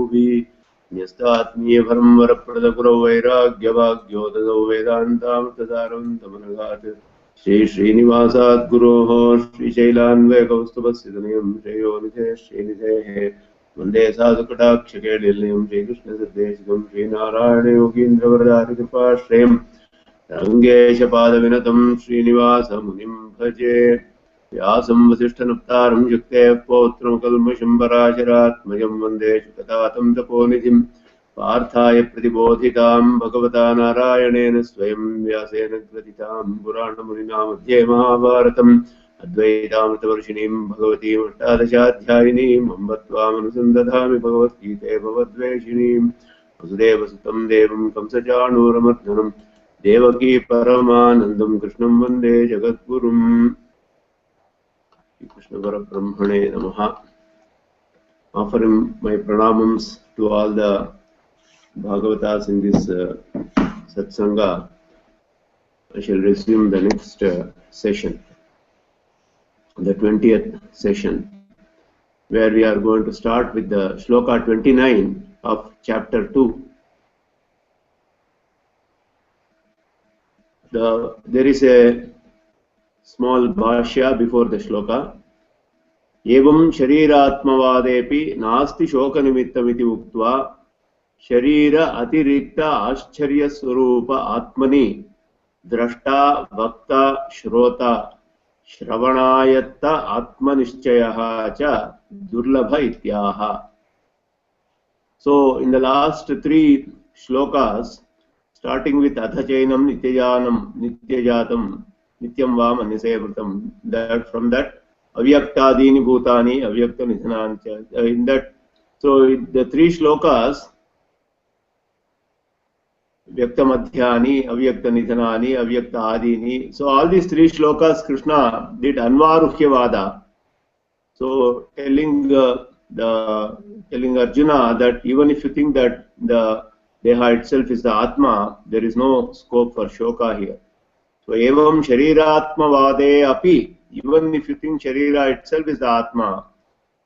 Bhuvi Nyastatmiye Bharamvarapradakurau Vairagyavagyo Tadau Vedantam Tadaram Tamanagat Shri Srinivasat Guroho Shri Shailanve Kaustubhasidanayam Shreyonishe Shrinidhe Vande Sadhukatakshakedilnayam Shri Krishna Siddheshikam Shri Narayana Yogindra Vardhari Kripa Shrem Rangesha Padavinatam Srinivasa Munim Bhaje Vyasam Vasishthanaptaram Yukte Potram Kalmasham Parasharatmayam Vande Shukatatam Taponidhim Parthaya Pratibodhitam Bhagavata Narayanena Swayam Vyasena Kratitam Purana Munina Madhye Mahabharatam Advaitamrita Varshinim Bhagavati Ashtadashadhyayinim Ambatvam Anusandadhami Bhagavad Gita Bhavadveshinim Vasudeva Sutam Devam Kamsachanuramadhanam Devaki Paramanandam Krishnam Vande Jagadgurum. Krishna Parabrahmane Namaha. Offering my pranamams to all the Bhagavatas in this Satsanga. I shall resume the next session, the 20th session, where we are going to start with the Shloka 29 of chapter 2. There is a small Bhashya before the Shloka. Evam shariratmavadepi nasti shoka nimittamiti uktva sharira atirikta ascharya swarupa atmani drashta bhakta shrota shravanayatta atmanishchayaha cha durlabha ityaha. So in the last three shlokas, starting with Athachainam Nityajanam Nityajatam Nityam Vam Anisevrutam, that from that Avyaktadini Bhutani Avyakta Nidhanancha, in that, so the three shlokas, Vyakta Madhyani, Avyakta Nidhanani, Avyakta Adini, so all these three shlokas Krishna did Anvaruhyavada, so telling Arjuna that even if you think that the Deha itself is the Atma, there is no scope for Shoka here. So, Evam Shariratma Vade Api, even if you think Sharira itself is the Atma,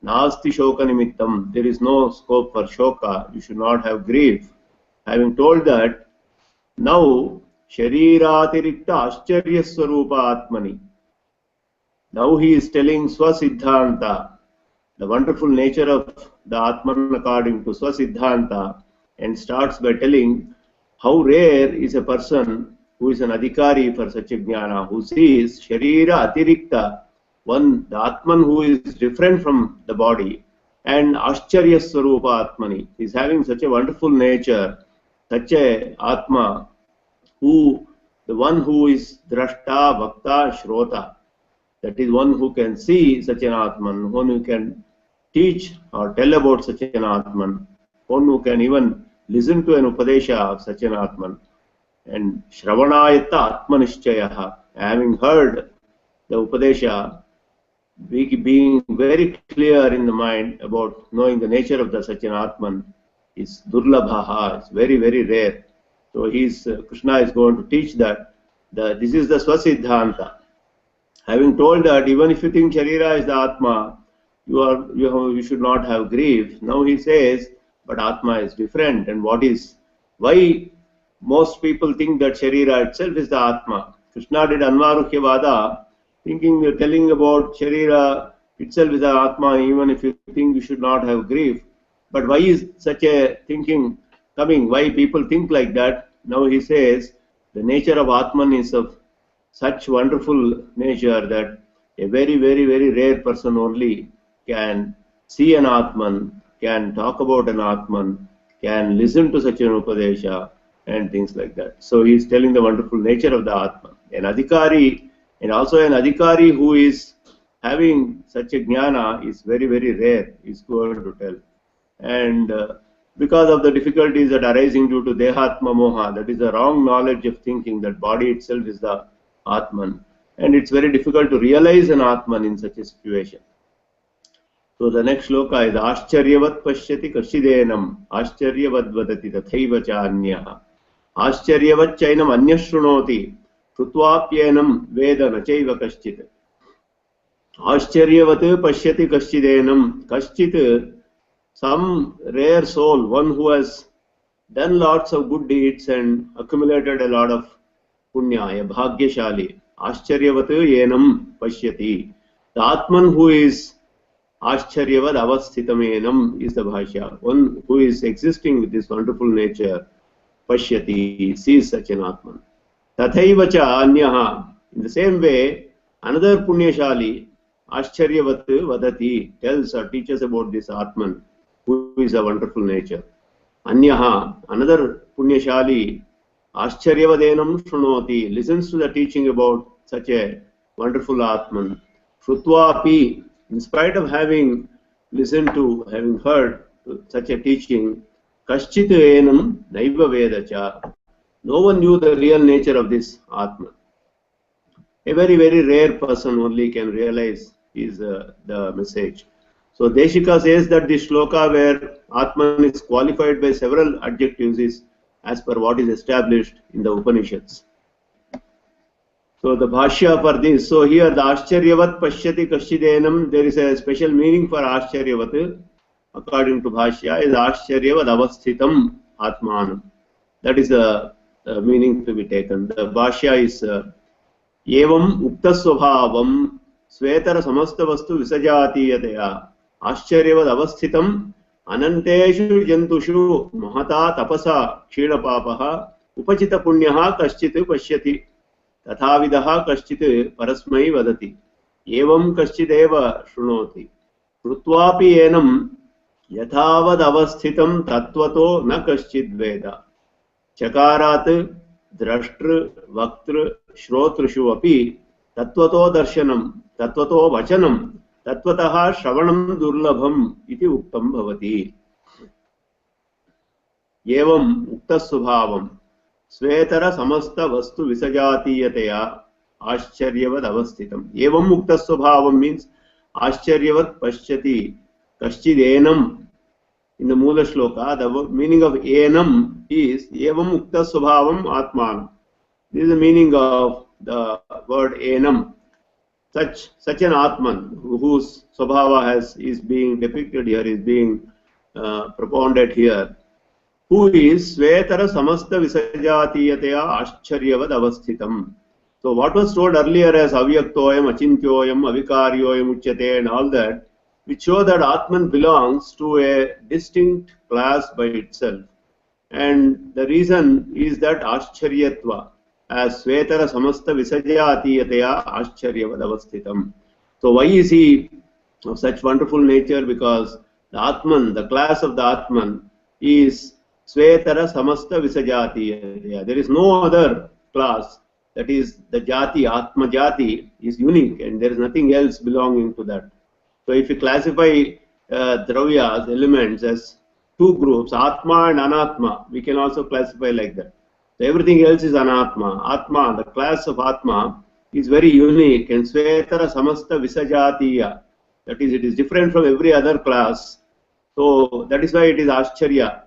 Nasti Shoka Nimittam, there is no scope for Shoka, you should not have grief. Having told that, now Shariratirikta Ascharya Swarupa Atmani. Now he is telling Swasiddhanta, the wonderful nature of the Atman according to Swasiddhanta, and starts by telling how rare is a person who is an adhikari for such a jnana, who sees Sharira Atirikta, one, the Atman who is different from the body, and Ascharya Swarupa Atmani, is having such a wonderful nature, such a Atma, who, the one who is Drashta, Bhakta, Shrota, that is one who can see such an Atman, one who can teach or tell about such an Atman, one who can even listen to an Upadesha of such an Atman. And Shravanayatta Atmanishchayaha, having heard the Upadesha, being very clear in the mind about knowing the nature of the such an Atman, is Durlabhaha, it's very, very rare. So Krishna is going to teach that this is the Swasiddhanta. Having told that even if you think Sharira is the Atma, you should not have grief. Now he says, but Atma is different, and why most people think that Sharira itself is the Atma. Krishna did Anvaruhyavada, telling about Sharira itself is the Atma, even if you think you should not have grief. But why is such a thinking coming? Why people think like that? Now he says, the nature of Atman is of such wonderful nature that a very, very, very rare person only can see an Atman, can talk about an Atman, can listen to such an Upadesha, and things like that. So he is telling the wonderful nature of the Atman. An Adhikari, and also an Adhikari who is having such a Jnana is very, very rare, is going to tell. And because of the difficulties that are arising due to Dehatma Moha, that is a wrong knowledge of thinking that body itself is the Atman. And it's very difficult to realize an Atman in such a situation. So the next shloka is Ascharyavat Pashyati Kashidenam Ascharyavat Vadati Tathaiva Chanyaha Ascharyavat Chainam Anyashrunoti Krutwapyenam Veda Nachaiva Kaschit Ascharyavat Pashyati Kashidenam Kaschit some rare soul, one who has done lots of good deeds and accumulated a lot of punya, a bhagyashali, ascharyavat yenam pashyati. The Atman who is Ascharyavad avasthitam is the Bhashya. One who is existing with this wonderful nature, Pashyati, sees such an Atman. Tathaiva cha anyaha. In the same way, another Punyashali, Ascharyavat vadati, tells or teaches about this Atman, who is a wonderful nature. Anyaha, another Punyashali, Ascharyavadenam shrunoti, listens to the teaching about such a wonderful Atman. Shrutvapi, in spite of having listened to, having heard such a teaching, Kaschit enam naiva vedacha. No one knew the real nature of this Atman. A very, very rare person only can realize is the message. So Deshika says that the shloka where Atman is qualified by several adjectives is as per what is established in the Upanishads. So the Bhashya for this, so here the Ascharyavat Pashyati Kashidenam, there is a special meaning for Ascharyavat, according to Bhashya, is Ascharyavat Avasthitam Atmanam. That is the meaning to be taken. The Bhashya is Evam Uktasvabhavam Svetara Samasta Vastu Visajatiyataya Ascharyavat Avasthitam Ananteshu Jantushu Mahata Tapasa Kshidapapaha Upachita Punyaha Kaschit Pashyati तथाविधः कश्चित् परस्मै वदति एवं कश्चिदेव शृणोति श्रुत्वापि एनं यथावदवस्थितं तत्त्वतो न कश्चिद् वेद चकारात् द्रष्टृ वक्तृ श्रोतृषु अपि तत्त्वतो दर्शनं तत्त्वतो वचनं तत्त्वतः श्रवणं दुर्लभम् इति उक्तं भवति एवं उक्तस्वभावं स्वेतर समस्त वस्तु विसजातीयतया आश्चर्यवद अवस्थितम एवं मुक्त स्वभावम मीन्स आश्चर्यवद पश्यति कश्चिदेनम in the Mula Shloka the meaning of enam is evam mukta swabhavam atman. This is the meaning of the word enam. Such an atman whose swabhava is being depicted here, is being propounded here, who is Svetara Samasta Visajatiyataya Ascharyavad Avasthitam. So what was told earlier as Avyaktoyam, Achintyoyam, Avikaryoyam Uchyate and all that, which show that Atman belongs to a distinct class by itself. And the reason is that Ascharyatva, as Svetara Samasta Visajatiyataya Ascharyavad Avasthitam. So why is he of such wonderful nature? Because the Atman, the class of the Atman, is Svetara Samasta Visajati. There is no other class, that is the Jati, Atma Jati is unique and there is nothing else belonging to that. So if you classify Dravyas, elements as two groups, Atma and Anatma, we can also classify like that. So everything else is Anatma. Atma, the class of Atma is very unique and Svetara Samasta Visajatiya. That is, it is different from every other class. So that is why it is Ascharya.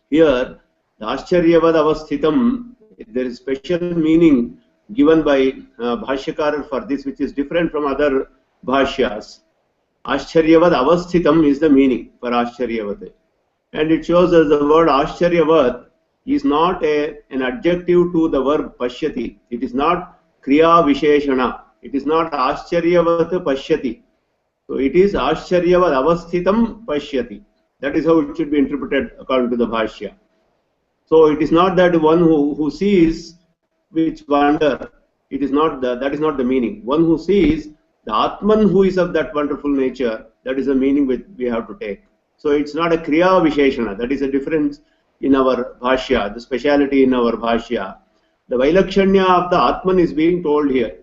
Here, the Ascharyavad Avasthitam, there is special meaning given by Bhashyakara for this, which is different from other Bhashyas. Ascharyavad Avasthitam is the meaning for Ascharyavat. And it shows that the word Ascharyavat is not an adjective to the verb Pashyati. It is not Kriya Visheshana. It is not Ascharyavat Pashyati. So it is Ascharyavad Avasthitam Pashyati. That is how it should be interpreted according to the Bhashya. So it is not that one who sees which wonder. It is not that is not the meaning. One who sees the Atman who is of that wonderful nature, that is the meaning which we have to take. So it's not a Kriya Visheshana. That is a difference in our Bhashya, the speciality in our Bhashya. The Vailakshanya of the Atman is being told here.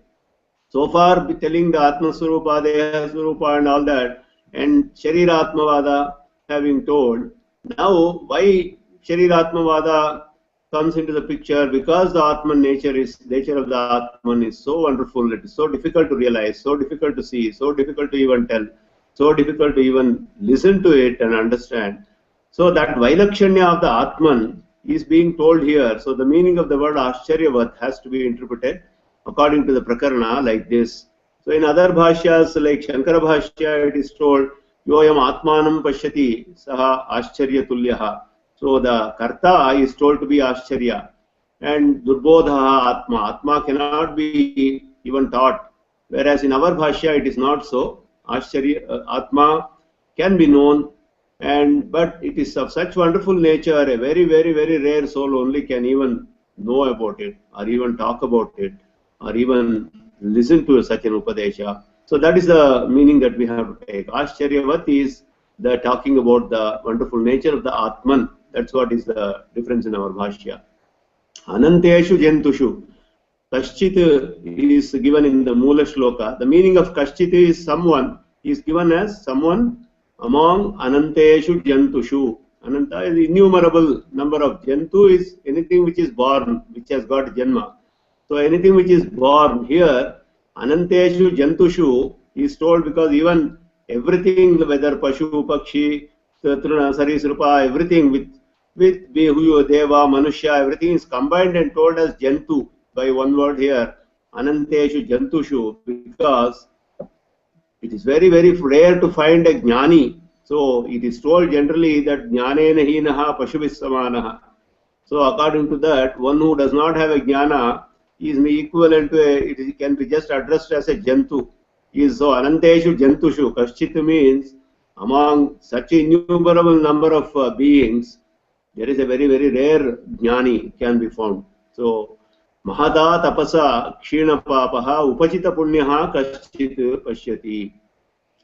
So far telling the Atma Swarupa, Deha Swarupa and all that, and Sharira Atmavada having told. Now, why Shariratmavada comes into the picture? Because the Atman nature of the Atman is so wonderful, it is so difficult to realize, so difficult to see, so difficult to even tell, so difficult to even listen to it and understand. So that Vailakshanya of the Atman is being told here. So the meaning of the word Ascharyavat has to be interpreted according to the Prakarana like this. So in other Bhashyas like Shankara Bhashya, it is told yoyam atmanam pashyati saha ascharya tulyaha. So the karta is told to be ascharya, and durbodha atma. Atma cannot be even taught, whereas in our bhashya it is not so. Ascharya atma can be known, and but it is of such wonderful nature, a very rare soul only can even know about it, or even talk about it, or even listen to such an upadesha. So that is the meaning that we have to take. Ascharyavat is the talking about the wonderful nature of the Atman. That's what is the difference in our bhashya. Ananteshu jentushu. Kaschit is given in the Mula Shloka. The meaning of Kaschit is someone, is given as someone among Ananteshu Jantushu. Ananta is innumerable number of. Jantu is anything which is born, which has got Janma. So anything which is born here, Ananteshu Jantushu is told because even everything, whether Pashu, Pakshi, Truna, Sarisrupa, everything with Behu, Deva, Manusha, everything is combined and told as Jantu by one word here, Ananteshu Jantushu, because it is very rare to find a Jnani. So it is told generally that Jnanena hinaha Pashubis samanaha. So according to that, one who does not have a Jnana is equivalent to it can be just addressed as a Jantu. So Ananteshu Jantushu, Kaschit means among such innumerable number of beings, there is a very rare Jnani can be found. So Mahata tapasa kshina papaha upachita punyaha kaschit pashyati.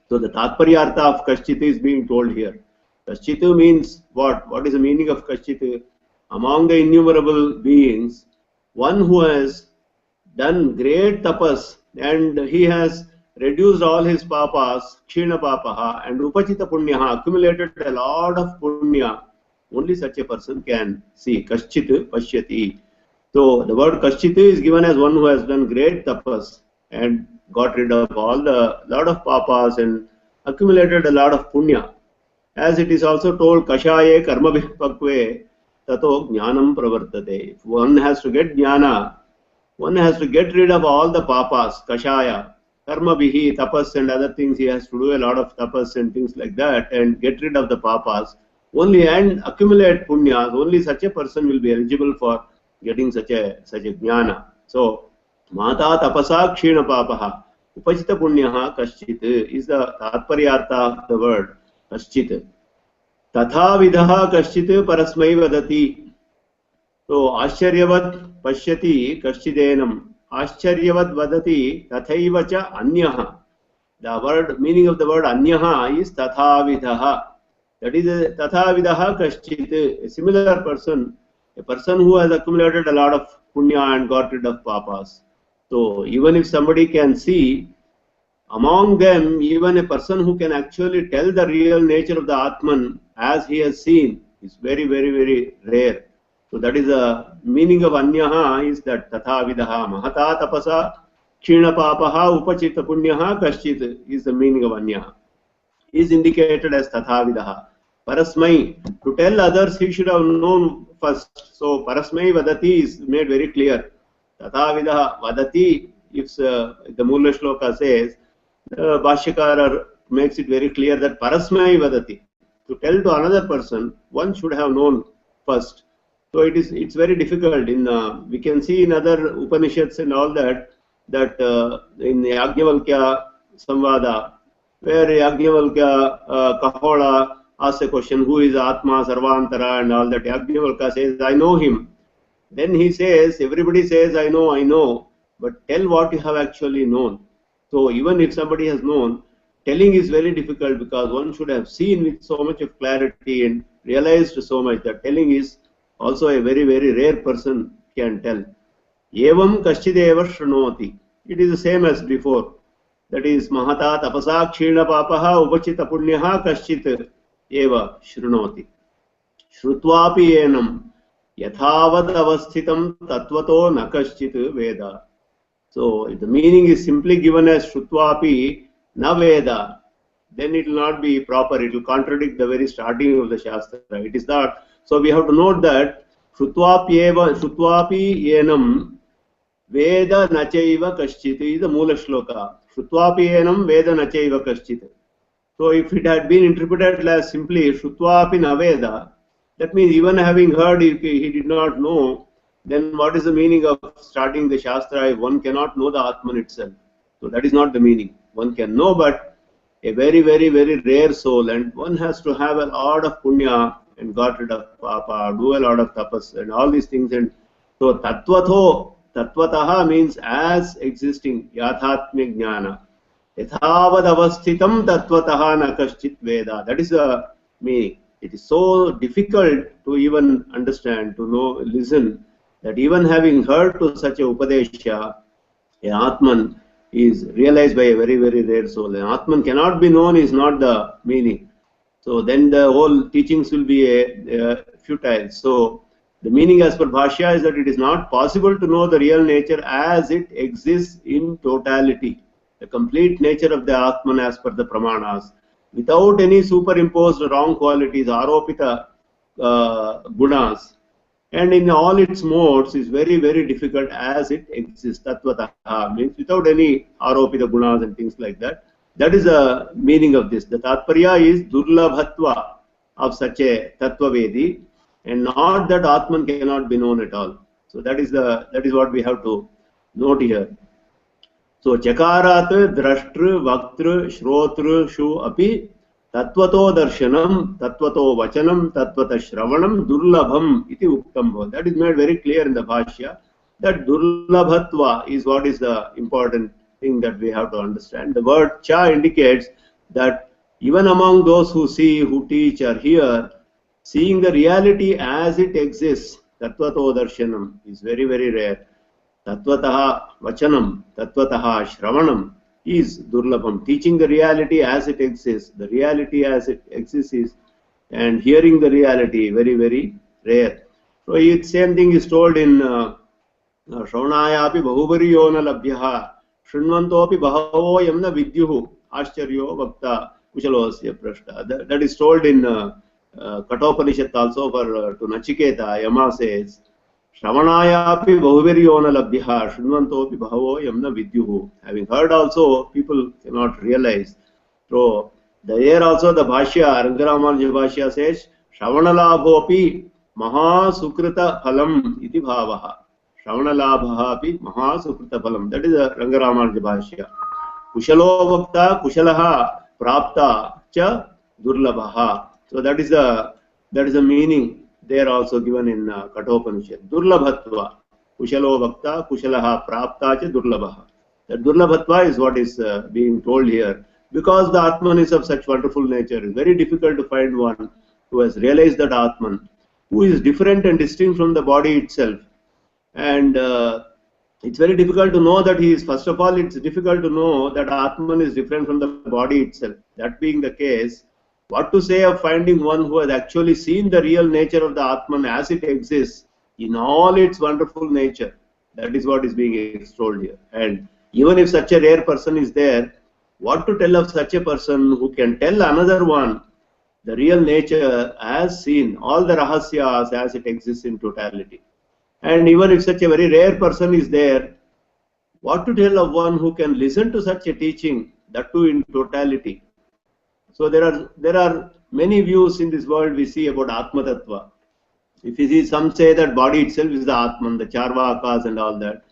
So the tatparyartha of kaschit is being told here. Kaschit means what? What is the meaning of kaschit? Among the innumerable beings, one who has done great tapas and he has reduced all his papas, kshina papaha, and upachita punyaha, accumulated a lot of punya. Only such a person can see. Kaschit pashyati. So the word Kaschit is given as one who has done great tapas and got rid of all the lot of papas and accumulated a lot of punya. As it is also told, Kashaye karmabhih pakve tato jnanam pravartate. If one has to get jnana, one has to get rid of all the papas, kashaya, karmabhihi, tapas and other things. He has to do a lot of tapas and things like that and get rid of the papas. Only and accumulate punyas. Only such a person will be eligible for getting such a jnana. So Mata tapasa kshina papaha upachita punyaha kaschit is the tatparyartha of the word kaschit. Tatha vidaha kaschit parasmai vadati. So ascharyavat pashyati kaschidenam. Ascharyavat vadati tathaiva cha anyaha. The word meaning of the word anyaha is tatha vidaha. That is tatha vidaha kaschit. A similar person. A person who has accumulated a lot of punya and got rid of papas. So even if somebody can see, among them, even a person who can actually tell the real nature of the Atman as he has seen is very rare. So that is the meaning of anyaha is that tatha vidaha mahata tapasa kshina papaha upachita punyaha kaschit is the meaning of anyaha. Is indicated as tatha vidaha. Parasmai, to tell others he should have known first. So parasmai vadati is made very clear. Tatha vidaha vadati, if the Mula Shloka says, the Bhashyakara makes it very clear that parasmai vadati. To tell to another person, one should have known first. So it's very difficult. We can see in other Upanishads and all that in the Yajnavalkya Samvada, where Yajnavalkya Kahola asks a question, who is Atma, Sarvantara and all that. Yajnavalkya says, I know him. Then he says, everybody says, I know, but tell what you have actually known. So even if somebody has known, telling is very difficult because one should have seen with so much of clarity and realized so much that telling is also a very rare person can tell. Evam kaschideva shrunoti. It is the same as before. That is mahata tapasa kshina papaha upachita punyaha kaschit eva shrunoti. Shrutvapi enam yathavad avasthitam tatvato nakaschit veda. So if the meaning is simply given as shrutvapi na veda, then it will not be proper. It will contradict the very starting of the Shastra. It is not. So we have to note that shrutvapi enam veda nachaiva kaschit is the Mula Shloka. Shrutvapi enam veda nachaiva kaschit. So if it had been interpreted as simply Shrutva api naveda, that means even having heard, he did not know, then what is the meaning of starting the Shastra if one cannot know the Atman itself? So that is not the meaning. One can know, but a very, very, very rare soul, and one has to have a lot of punya and got rid of papa, do a lot of tapas and all these things. And so tatvataha means as existing, yathatmya jnana. Yatavad avasthitam tatvataha na kaschit veda. That is the meaning. It is so difficult to even understand, to know, listen, that even having heard to such a Upadesha, a Atman is realized by a very, very rare soul. An Atman cannot be known is not the meaning. So then the whole teachings will be futile. So the meaning as per Bhashya is that it is not possible to know the real nature as it exists in totality. The complete nature of the Atman as per the Pramanas, without any superimposed wrong qualities, aropita gunas, and in all its modes is very, very difficult as it exists. Tatvataha means without any aropita gunas and things like that. That is the meaning of this. The Tatparya is durlabhatva of such a Tattvavedi, and not that Atman cannot be known at all. So that is what we have to note here. So Chakarat Drashtru Vaktru Shrotru Shu Api Tattvato Darshanam Tattvato Vachanam Tattvata Shravanam Durlabham iti Uktam. That is made very clear in the Bhashya, that Durlabhatva is what is the important thing that we have to understand. The word Cha indicates that even among those who see, who teach, or hear, seeing the reality as it exists, Tattvato Darshanam, is very, very rare. Tattvataha Vachanam, Tattvataha Shravanam is Durlabham. Teaching the reality as it exists, the reality as it exists is, and hearing the reality, very, very rare. So the same thing is told in Shravanayapi Bahubhariyona Labhyaha Shrinvantopi Bahavo Yamna Vidyuhu Ashcharyo Vakta Kushalosya Prashta. That is told in Kathopanishad also to Nachiketa. Yama says, Shravanayapi Bahubhariyona Labhyaha Shrinvantopi Bahavo Yamna Vidyuhu. Having heard also, people cannot realize. So there also the Bhashya, rAmAnuja Bhashya says, Shravanalabhopi Maha Sukrita Phalam iti bhavaha. Shravanalabha api Maha Sukrita Phalam. That is the rAmAnuja Bhashya. Kushalo Vakta Kushalaha Prapta Cha Durlabhaha. So that is the meaning there also given in Kathopanishad. Durlabhatva. Kushalo Vakta Kushalaha Prapta Cha Durlabhaha. That Durlabhatva is what is being told here. Because the Atman is of such wonderful nature, it is very difficult to find one who has realized that Atman, who is different and distinct from the body itself. And it's very difficult to know that he is, first of all, it's difficult to know that Atman is different from the body itself. That being the case, what to say of finding one who has actually seen the real nature of the Atman as it exists in all its wonderful nature? That is what is being extolled here. And even if such a rare person is there, what to tell of such a person who can tell another one the real nature as seen, all the rahasyas as it exists in totality? And even if such a very rare person is there, what to tell of one who can listen to such a teaching, that too in totality? So there are many views in this world we see about Atma Tattva. If you see, some say that body itself is the Atman, the Charvakas and all that.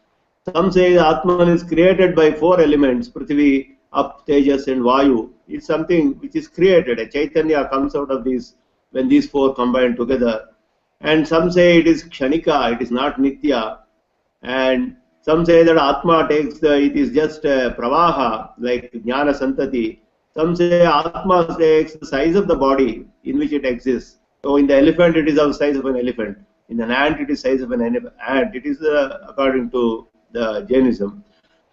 Some say the Atman is created by four elements, Prithvi, Up, Tejas and Vayu. It's something which is created. A Chaitanya comes out of these when these four combine together. And some say it is Kshanika, it is not Nitya. And some say that Atma it is just Pravaha, like Jnana Santati. Some say Atma takes the size of the body in which it exists. So in the elephant, it is of the size of an elephant. In an ant, it is the size of an ant. It is according to the Jainism.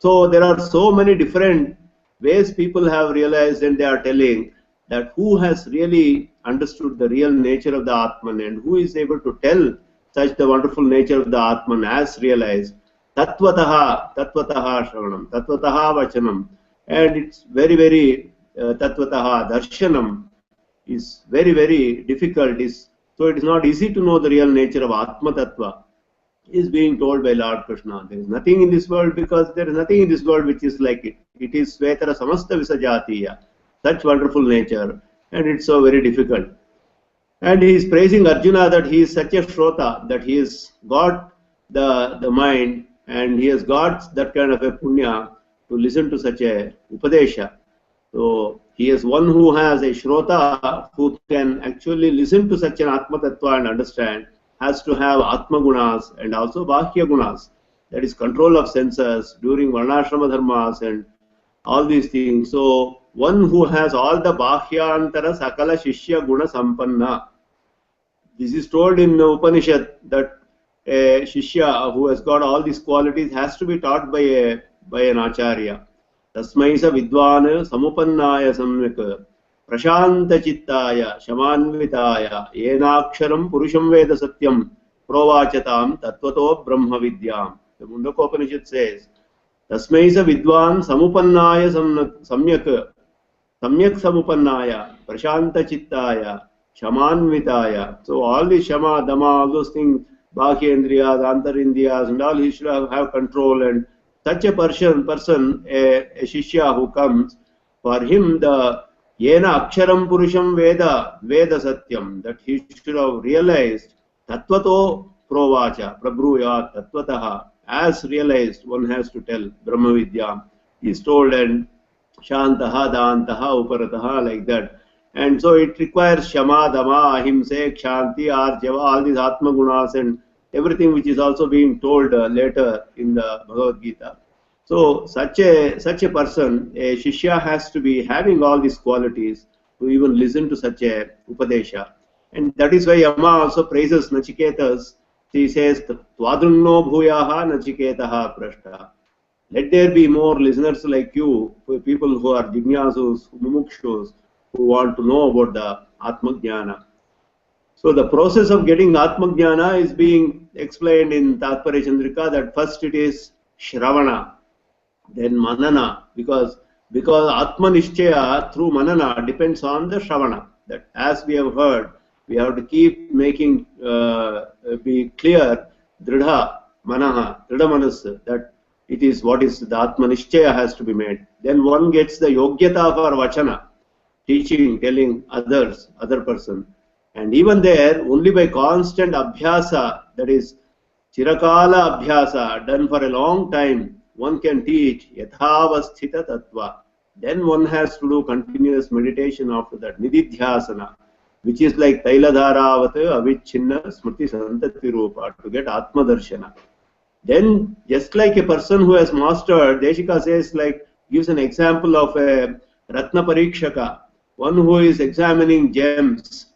So there are so many different ways people have realized, and they are telling that who has really understood the real nature of the Atman and who is able to tell such the wonderful nature of the Atman as realized. Tattvataha Shravanam, Tattvataha Vachanam. And it's very, very Tattvataha Darshanam is very, very difficult. So it is not easy to know the real nature of Atma Tattva, is being told by Lord Krishna. There is nothing in this world, because there is nothing in this world which is like it. It is Svetara Samasta Visajatiya. such wonderful nature, and it's so very difficult. And he is praising Arjuna that he is such a Shrota, that he has got the mind and he has got that kind of a punya to listen to such a Upadesha. So he is one who has a Shrota who can actually listen to such an Atma Tattva and understand, has to have Atma Gunas and also Bhashya Gunas, that is control of senses during Varnashrama Dharmas and all these things. So one who has all the Bhashyantara Sakala Shishya Guna Sampanna. This is told in the Upanishad that a Shishya who has got all these qualities has to be taught by an Acharya. Tasmai sa vidvana samupannaya samyak prashanta chittaya shamanvitaya yenaksharam purusham veda satyam provachatam tattvato brahma vidyam. The Mundakopanishad says, Tasmai sa vidvan samupannaya samyak samupannaya prashanta chittaya shamanvitaya. So all the shama, dama, all those things, bhakyendriyas, antarindriyas, and all he should have control. And such a person, a shishya who comes, for him the yena aksharam purusham veda satyam, that he should have realized tattvato provacha prabhruyat tattvataha, as realized one has to tell Brahma Vidya. He is told, and shantaha dantaha uparataha, like that. And so it requires shama, dama, ahimsa, kshanti, arjava, all these atma gunas and everything which is also being told later in the Bhagavad Gita. So such a person, a shishya, has to be having all these qualities to even listen to such a upadesha. And that is why Yama also praises Nachiketas. He says, Twadrunno bhuyaha Nachiketaha prashta. Let there be more listeners like you, people who are jignasus, mumukshus, who want to know about the Atma Jnana. So the process of getting Atma Jnana is being explained in Tatparya Chandrika, that first it is Shravana, then Manana, because Atma Nishchaya through Manana depends on the Shravana. That as we have heard, we have to keep making, be clear, Dridha Manaha, Dridha Manas, that it is what is the Atma Nishchaya has to be made. Then one gets the Yogyata for Vachana, teaching, telling others, other person. And even there, only by constant abhyasa, that is chirakala abhyasa, done for a long time, one can teach yathavasthita tattva. Then one has to do continuous meditation after that, nididhyasana, which is like tailadharavat avichinna smriti santati rupa, to get atma darshana. Then, just like a person who has mastered, Deshika says, like, gives an example of a Ratna Parikshaka, one who is examining gems.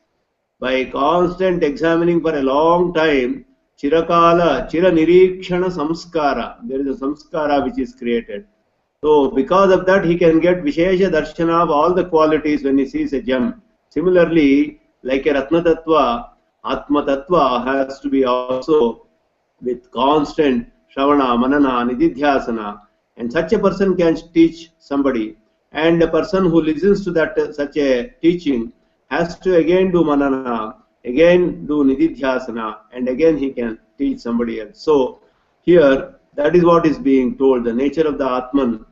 By constant examining for a long time, Chirakala, Chira Nirikshana Samskara, there is a Samskara which is created. So, because of that, he can get Vishesha Darshana of all the qualities when he sees a gem. Similarly, like a Ratna Tattva, Atma Tattva has to be also with constant Shravana, Manana, Nididhyasana, and such a person can teach somebody. And a person who listens to that such a teaching has to again do Manana, again do Nididhyasana, and again he can teach somebody else. So here, that is what is being told, the nature of the Atman.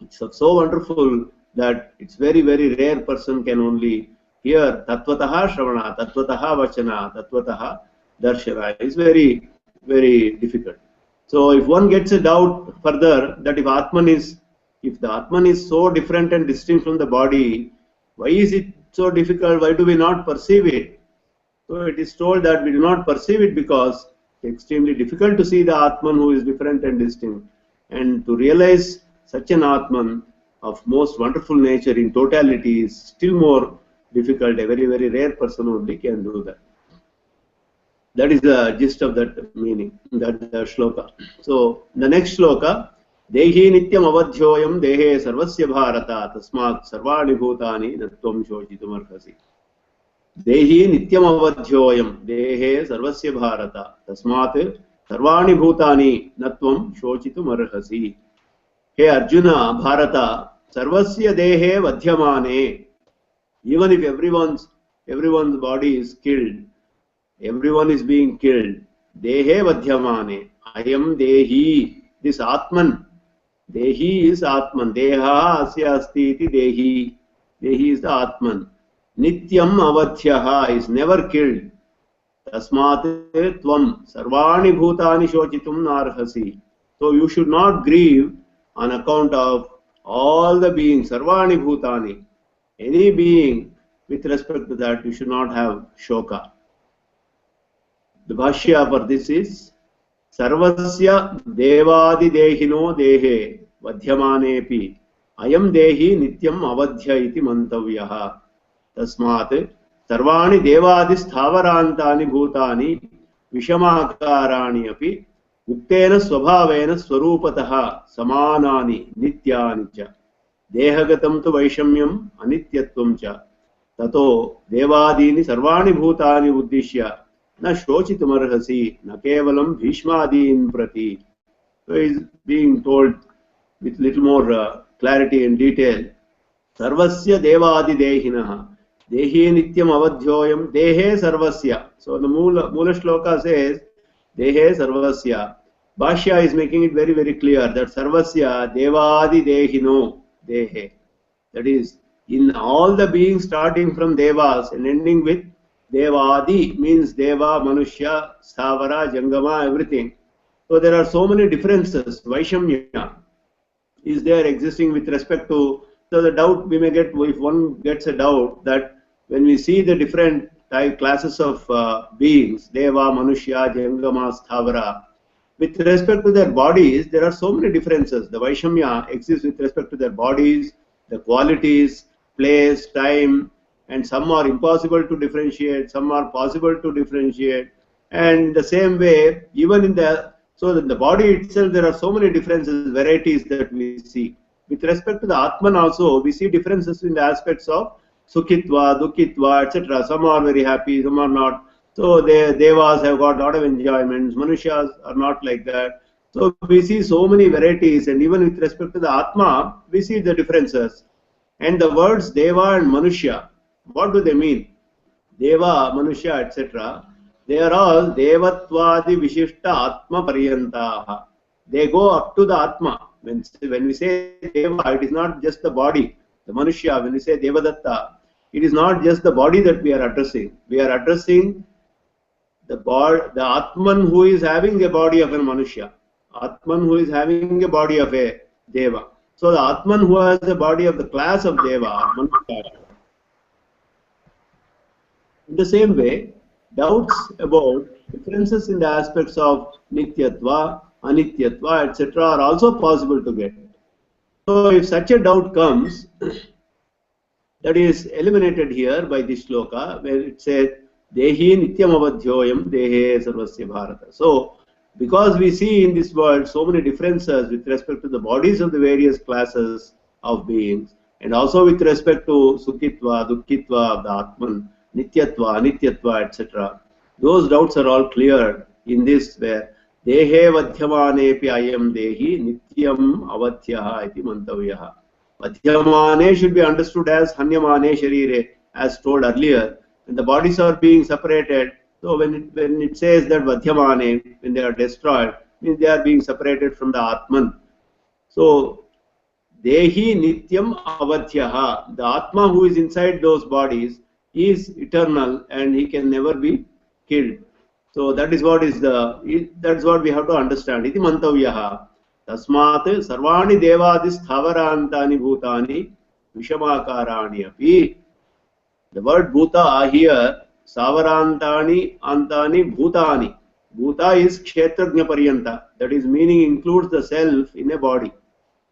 It's so wonderful that it's very, very rare person can only hear Tattvataha Shravana, Tattvataha Vachana, Tattvataha Darshana. It's very, very difficult. So if one gets a doubt further that if the Atman is so different and distinct from the body, why is it so difficult? Why do we not perceive it? So it is told that we do not perceive it because it's extremely difficult to see the Atman who is different and distinct. And to realize such an Atman of most wonderful nature in totality is still more difficult. A very, very rare person only can do that. That is the gist of that meaning, that shloka. So the next shloka, Dehi nityam avadhyoyam dehe sarvasya bharata tasmat sarvani bhutani natvam shochitum arhasi. Dehi nityam avadhyoyam dehe sarvasya bharata tasmat sarvani bhutani natvam shochitum arhasi. Hey Arjuna, Bharata, sarvasya dehe vadhyamane. Even if everyone's body is killed, everyone is being killed. Dehe vadhyamane. I am Dehi. This Atman. Dehi is Atman. Deha asya asti iti Dehi. Dehi is the Atman. Nityam avadhyaha is never killed. Tasmat tvam sarvani bhutani shochitum narhasi. So you should not grieve on account of all the beings, sarvani bhutani. Any being, with respect to that, you should not have shoka. The Bhashya for this is Sarvasya devadi dehino dehe vadhyamanepi ayam dehi nityam avadhya iti mantavyaha. Tasmat sarvani devadi sthavarantani bhutani vishamakarani api uktena swabhavena swarupataha samanani nityani cha dehagatam tu vaishamyam anityatvam cha tato devadini sarvani bhutani uddishya na shochitumarhasi na kevalam bhishmadin prati. So he is being told with little more clarity and detail. Sarvasya devadi dehinaha dehi nityam avadhyoyam dehe sarvasya. So the Mula shloka says dehe sarvasya. Bhashya is making it very, very clear that sarvasya devadi dehino dehe. That is, in all the beings starting from devas and ending with devadi means deva, manushya, sthavara, jangama, everything. So there are so many differences. Vaishamya is there existing with respect to, so the doubt we may get, if one gets a doubt that when we see the different type classes of beings, deva, manushya, jangama, sthavara, with respect to their bodies, there are so many differences. The Vaishamya exists with respect to their bodies, the qualities, place, time, and some are impossible to differentiate, some are possible to differentiate. And the same way, even in the, so in the body itself, there are so many differences, varieties that we see. With respect to the Atman also, we see differences in the aspects of Sukhitva, Dukhitva, etc. Some are very happy, some are not. So the devas have got a lot of enjoyments, Manushyas are not like that. So we see so many varieties, and even with respect to the Atma, we see the differences. And the words Deva and Manushya, what do they mean? Deva, Manushya, etc. They are all Devatvadi Vishishta Atma Paryantaha. They go up to the Atma. When we say Deva, it is not just the body. The Manushya, when we say Devadatta, it is not just the body that we are addressing. We are addressing the Atman who is having a body of a Manushya. Atman who is having a body of a Deva. So the Atman who has the body of the class of Deva, Manushya. In the same way, doubts about differences in the aspects of Nityatva, Anityatva, etc. are also possible to get. So if such a doubt comes, that is eliminated here by this shloka, where it says, Dehi Nityam Avadhyoyam Dehe Sarvasya Bharata. So, because we see in this world so many differences with respect to the bodies of the various classes of beings, and also with respect to Sukhitva, Dukhitva of the Atman, Nityatva, Anityatva, etc. Those doubts are all cleared in this where Dehe Vadhyamanepi Ayam Dehi Nityam Avadhyaha iti Mantavyaha. Vadhyamane should be understood as Hanyamane Sharire, as told earlier. When the bodies are being separated, so when it says that Vadhyamane, when they are destroyed, means they are being separated from the Atman. So, Dehi Nityam Avadhyaha, the Atma who is inside those bodies is eternal and he can never be killed. So that is what is that's what we have to understand. Iti mantavyaha. Tasmat sarvani devadis sthavarantani bhutani vishamakarani api. The word bhuta here, savarantani antani bhutani. Bhuta is kshetrajna paryanta. That is, meaning includes the self in a body.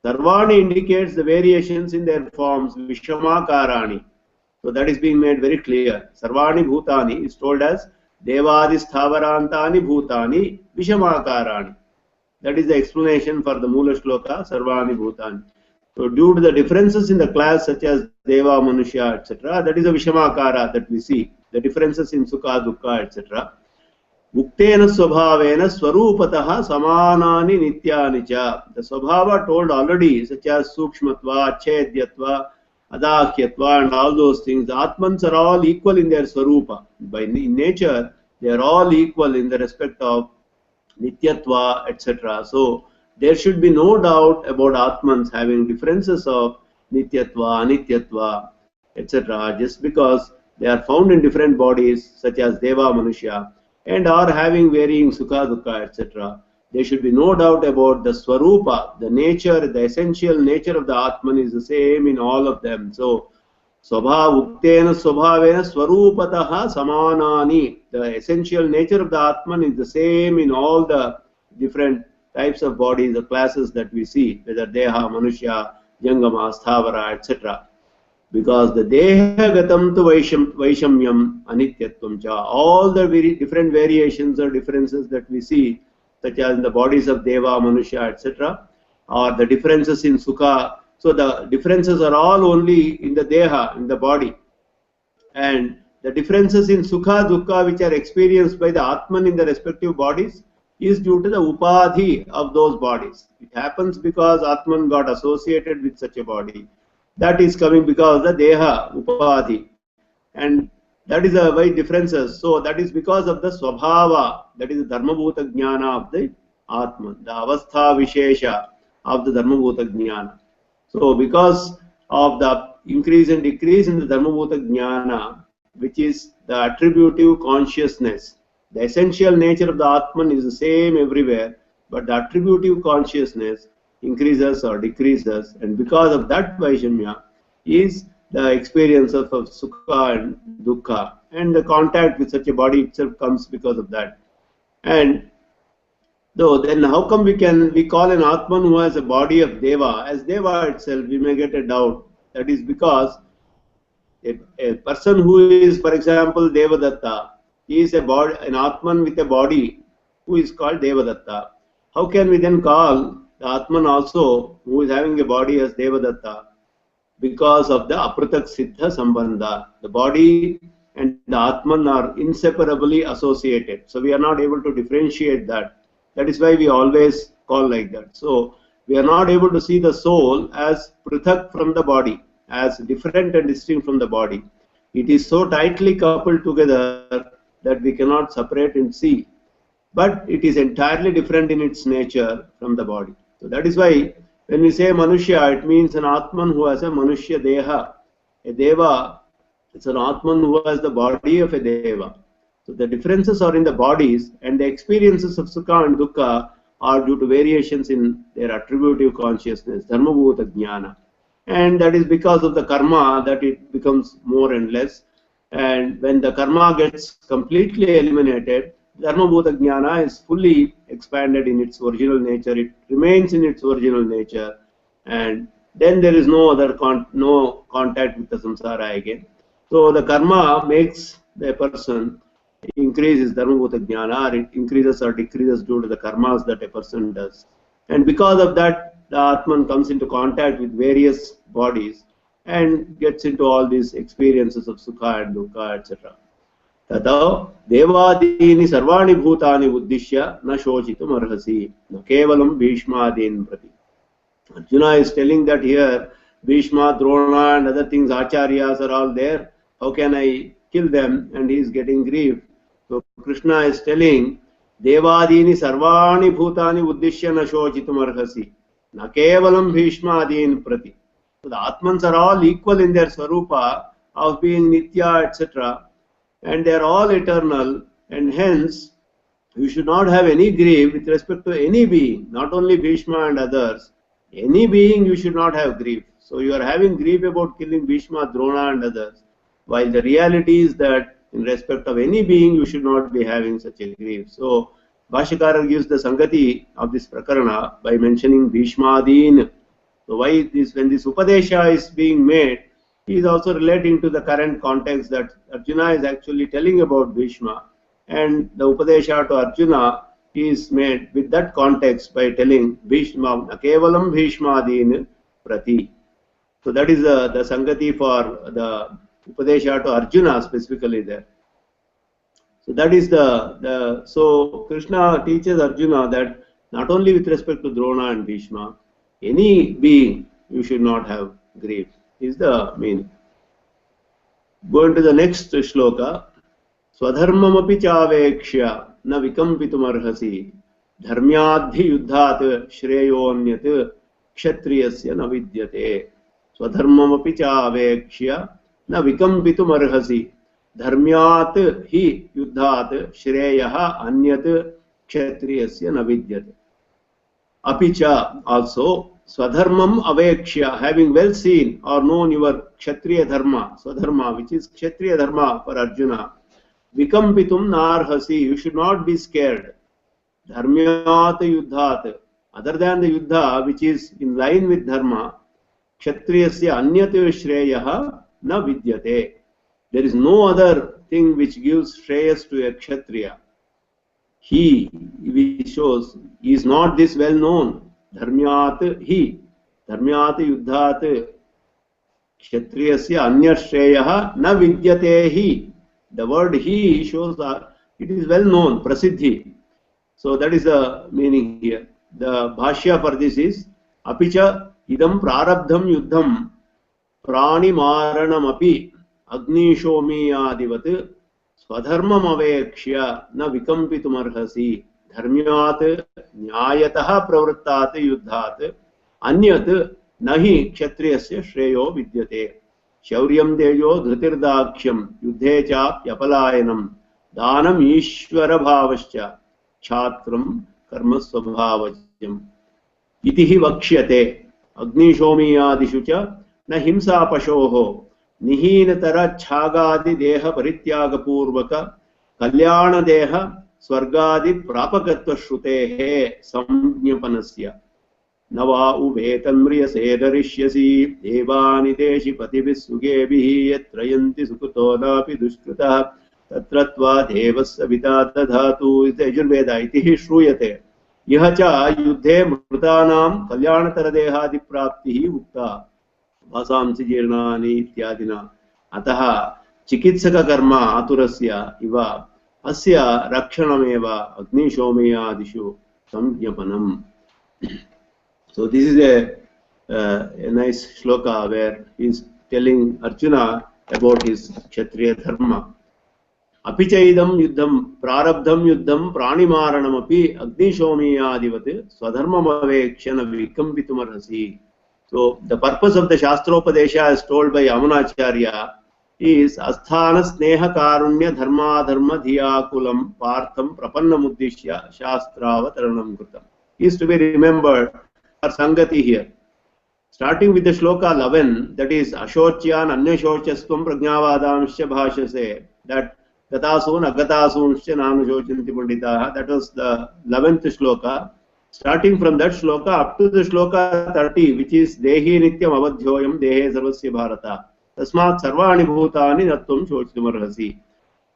Sarvani indicates the variations in their forms, vishamakarani. So that is being made very clear. Sarvani bhutani is told as devadi sthavarantani bhutani vishamakarani. That is the explanation for the Mula shloka, sarvani bhutani. So due to the differences in the class such as deva, manushya, etc., that is a vishamakara that we see. The differences in sukha, dukkha, etc. Muktena swabhavena swarupataha samanani nityani cha. The swabhava told already, such as sukshmatva, chedyatva, adakyatva, and all those things. The Atmans are all equal in their swarupa. In nature, they are all equal in the respect of nityatva, etc. So there should be no doubt about Atmans having differences of nityatva, anityatva. etc., just because they are found in different bodies such as Deva, Manusha, and are having varying Sukha, Dukkha, etc., there should be no doubt about the Swarupa, the nature, the essential nature of the Atman is the same in all of them. So, Swabhavuktena Swabhavena Swarupataha Samanani. The essential nature of the Atman is the same in all the different types of bodies, the classes that we see, whether Deha, Manusya, Jangama, Sthavara, etc. Because the Deha Gatam to Vaishamyam Anityatvam cha. All the very different variations or differences that we see, such as in the bodies of Deva, Manusya, etc., or the differences in Sukha. So the differences are all only in the Deha, in the body. And the differences in Sukha, Dukkha, which are experienced by the Atman in the respective bodies, is due to the Upadhi of those bodies. It happens because Atman got associated with such a body. That is coming because the Deha, Upadhi. And that is the why differences. So that is because of the Swabhava, that is the Dharmabhuta Jnana of the Atman, the Avastha Vishesha of the Dharmabhuta Jnana. So because of the increase and decrease in the Dharmabhuta Jnana, which is the attributive consciousness, the essential nature of the Atman is the same everywhere, but the attributive consciousness increases or decreases, and because of that Vaishamya is the experience of Sukha and Dukkha, and the contact with such a body itself comes because of that. And though then how come we call an Atman who has a body of Deva as Deva itself? We may get a doubt. That is because a person who is, for example, Devadatta, he is an Atman with a body who is called Devadatta. How can we then call the Atman also who is having a body as Devadatta? Because of the Apratak Siddha Sambandha. The body and the Atman are inseparably associated. So we are not able to differentiate that. That is why we always call like that. So we are not able to see the soul as prithak from the body, as different and distinct from the body. It is so tightly coupled together that we cannot separate and see. But it is entirely different in its nature from the body. So that is why when we say Manusya, it means an Atman who has a Manusya Deha. A Deva, it's an Atman who has the body of a Deva. So the differences are in the bodies, and the experiences of Sukha and Dukkha are due to variations in their attributive consciousness, Dharmabhuta Jnana. And that is because of the karma that it becomes more and less. And when the karma gets completely eliminated, Dharmabhuta Jnana is fully expanded in its original nature. It remains in its original nature. And then there is no other no contact with the samsara again. So the karma makes the person increase his Dharmabhuta Jnana, or it increases or decreases due to the karmas that a person does. And because of that, the Atman comes into contact with various bodies and gets into all these experiences of Sukha and Dukkha, etc. Tata devadini sarvani bhutani uddishya na shochitum arhasi na kevalam bhishmadin prati. Arjuna is telling that here Bhishma, Drona and other things, Acharyas are all there. How can I kill them? And he is getting grieved. So Krishna is telling devadini sarvani bhutani uddishya na shochitum arhasi na kevalam bhishmadin prati. So the Atmans are all equal in their Swarupa of being Nitya, etc. And they are all eternal, and hence you should not have any grief with respect to any being, not only Bhishma and others. Any being you should not have grief. So you are having grief about killing Bhishma, Drona and others, while the reality is that in respect of any being you should not be having such a grief. So Bhashyakara gives the Sangati of this Prakarana by mentioning Bhishmadin. So why this, when this Upadesha is being made, he is also relating to the current context that Arjuna is actually telling about Bhishma, and the Upadesha to Arjuna is made with that context by telling Bhishma, Kevalam Bhishmadin Prati. So that is the Sangati for the Upadesha to Arjuna specifically there. So that is so Krishna teaches Arjuna that not only with respect to Drona and Bhishma, any being you should not have grief, is the meaning. Going to the next shloka. Swadharmamapi chavekshya na vikampitum arhasi dharmyadhi yuddhat shreyonyat kshatriyasya na vidyate. Swadharmamapi chavekshya न विकम्पितुम् अर्हसि धर्म्यात् हि युद्धात् श्रेयः अन्यत् क्षत्रियस्य न विद्यते अपि च also swadharmam avekshya having well seen or known your kshatriya dharma swadharma which is kshatriya dharma for Arjuna vikampitum narhasi you should not be scared dharmyat yuddhat other than the yuddha which is in line with dharma kshatriyasya anyat shreyah na vidyate there is no other thing which gives shreyas to a kshatriya he which shows he is not this well known dharmyat yuddhat kshatriyasya anya shreyah na vidyate hi the word he shows that it is well known prasiddhi so that is the meaning here the bhashya for this is apicha idam prarabdham yuddham prani maranam api agnishomiyaadivat स्वधर्मम अवेक्ष्य न विकम्पितुम् अर्हसि धर्म्यात् न्यायतः प्रवृत्तात् युद्धात् अन्यत् न हि क्षत्रियस्य श्रेयो विद्यते शौर्यं तेजो धृतिर्दाक्ष्यं युद्धे चाप्यपलायनं दानम् ईश्वरभावश्च क्षात्रं कर्म स्वभावजम् इति हि वक्ष्यते अग्निशोमीयादिषु च न हिंसा पशोः निहीनतर छागादि देह परित्याग पूर्वक कल्याण देह स्वर्गादि प्रापकत्व श्रुतेः संज्ञपनस्य न वा उभेतन्म्रियसे दरिष्यसि देवानि तेषि पतिभिः सुगेभिः यत्रयन्ति सुकृतो नापि दुष्कृतः तत्र त्वा देवस्य सविता दधातु इति यजुर्वेद इति श्रूयते यह च युद्धे मृतानां कल्याणतर देहादिप्राप्तिः उक्ता वासांसि जीर्णानि इत्यादिना अतः चिकित्सक कर्म आतुरस्य इव अस्य रक्षणमेव अग्निशोमयादिषु संज्ञपनम् so this is a nice shloka where he is telling Arjuna about his kshatriya dharma apicha idam yuddham prarabdham yuddham pranimaranamapi agnishomiyaadivat swadharmam avekshana vikampitum arhasi. So the purpose of the Shastropadesha as told by Yamunacharya is Asthana Sneha Karunya Dharma Dharma Dhiyakulam Partham Prapannamuddishya Shastravatarnam Krutam is to be remembered for Sangati here. Starting with the shloka 11, that is Ashocyan Anyashochyastvam Prajnavadamsya Bhashase, that Gatasun Agatasunshya Nanushocanti Panditaha, that was the 11th shloka. Starting from that shloka up to the shloka 30, which is Dehi Nityam Avadhyoyam Dehe Sarvasya Bharata. Tasmat Sarvani Bhutani Natvam Shochitumarhasi.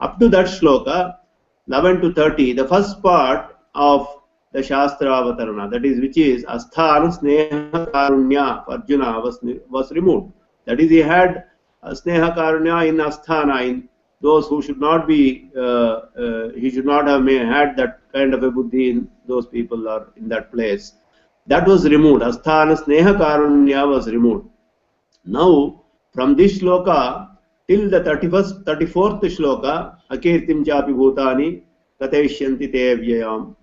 Up to that shloka, 11 to 30, the first part of the Shastra Avatarana, that is, which is Asthana Sneha Karunya for Arjuna was removed. That is, he had Sneha Karunya in Asthana, in those who should not be, he should not have had that kind of a buddhi in those people or in that place. That was removed. Asthana Sneha Karunya was removed. Now, from this shloka till the 34th shloka, Akirtim Chapi Bhutani Kateshyanti Te Vyayam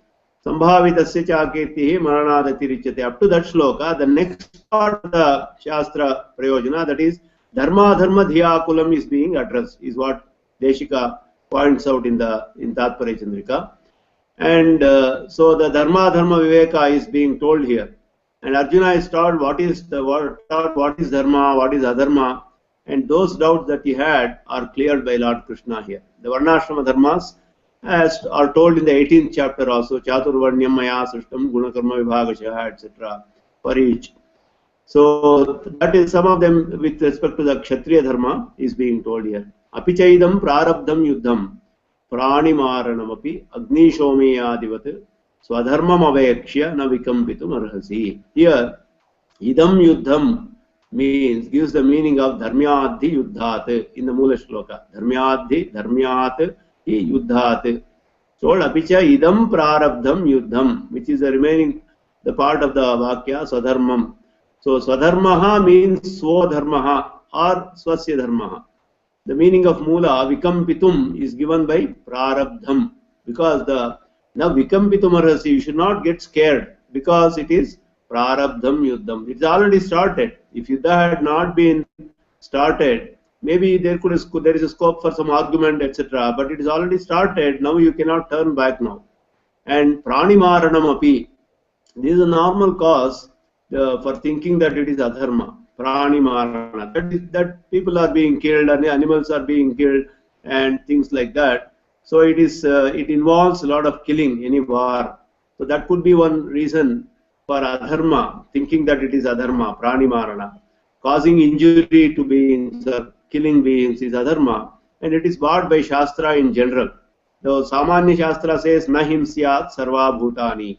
Sambhavitasya Chakirtihi Maranadatirichyate. Up to that shloka, the next part of the Shastra Prayojana, that is Dharma Dharma Dhiyakulam is being addressed, is what Deshika points out in Tatparya Chandrika. And so the Dharma Dharma Viveka is being told here. And Arjuna is told what is Dharma, what is Adharma, and those doubts that he had are cleared by Lord Krishna here. The Varnashrama Dharmas as are told in the 18th chapter also, Chaturvarnyam Maya Srishtam Gunakarma Vibhagasha, etc. for each. So that is some of them with respect to the Kshatriya Dharma is being told here. Apichaidam prarabdham yuddham pranimaranamapi agnishomiyaadivat swadharmam avekshya na vikampitum arhasi. Here, idam yuddham means, gives the meaning of dharmyadhi yuddhat in the Mula Shloka. Dharmyadhi, dharmyat, yuddhat. So, apicha idam prarabdham yuddham, which is the remaining, the part of the Vakya, swadharmam. So, swadharmaha means swadharmaha or swasya dharmaha. The meaning of Mula, vikampitum, is given by prarabdham, because the now vikampitum arhasi, you should not get scared, because it is prarabdham yuddham. It's already started. If yuddha had not been started, maybe there is a scope for some argument, etc. But it is already started. Now you cannot turn back now. And pranimaranam api. This is a normal cause for thinking that it is adharma. Pranimarana. That people are being killed and animals are being killed and things like that. So it involves a lot of killing, any war. So that could be one reason for adharma, thinking that it is adharma, pranimarana. Causing injury to beings or killing beings is adharma, and it is barred by Shastra in general. The Samanya Shastra says, Na himsyat sarva bhutani.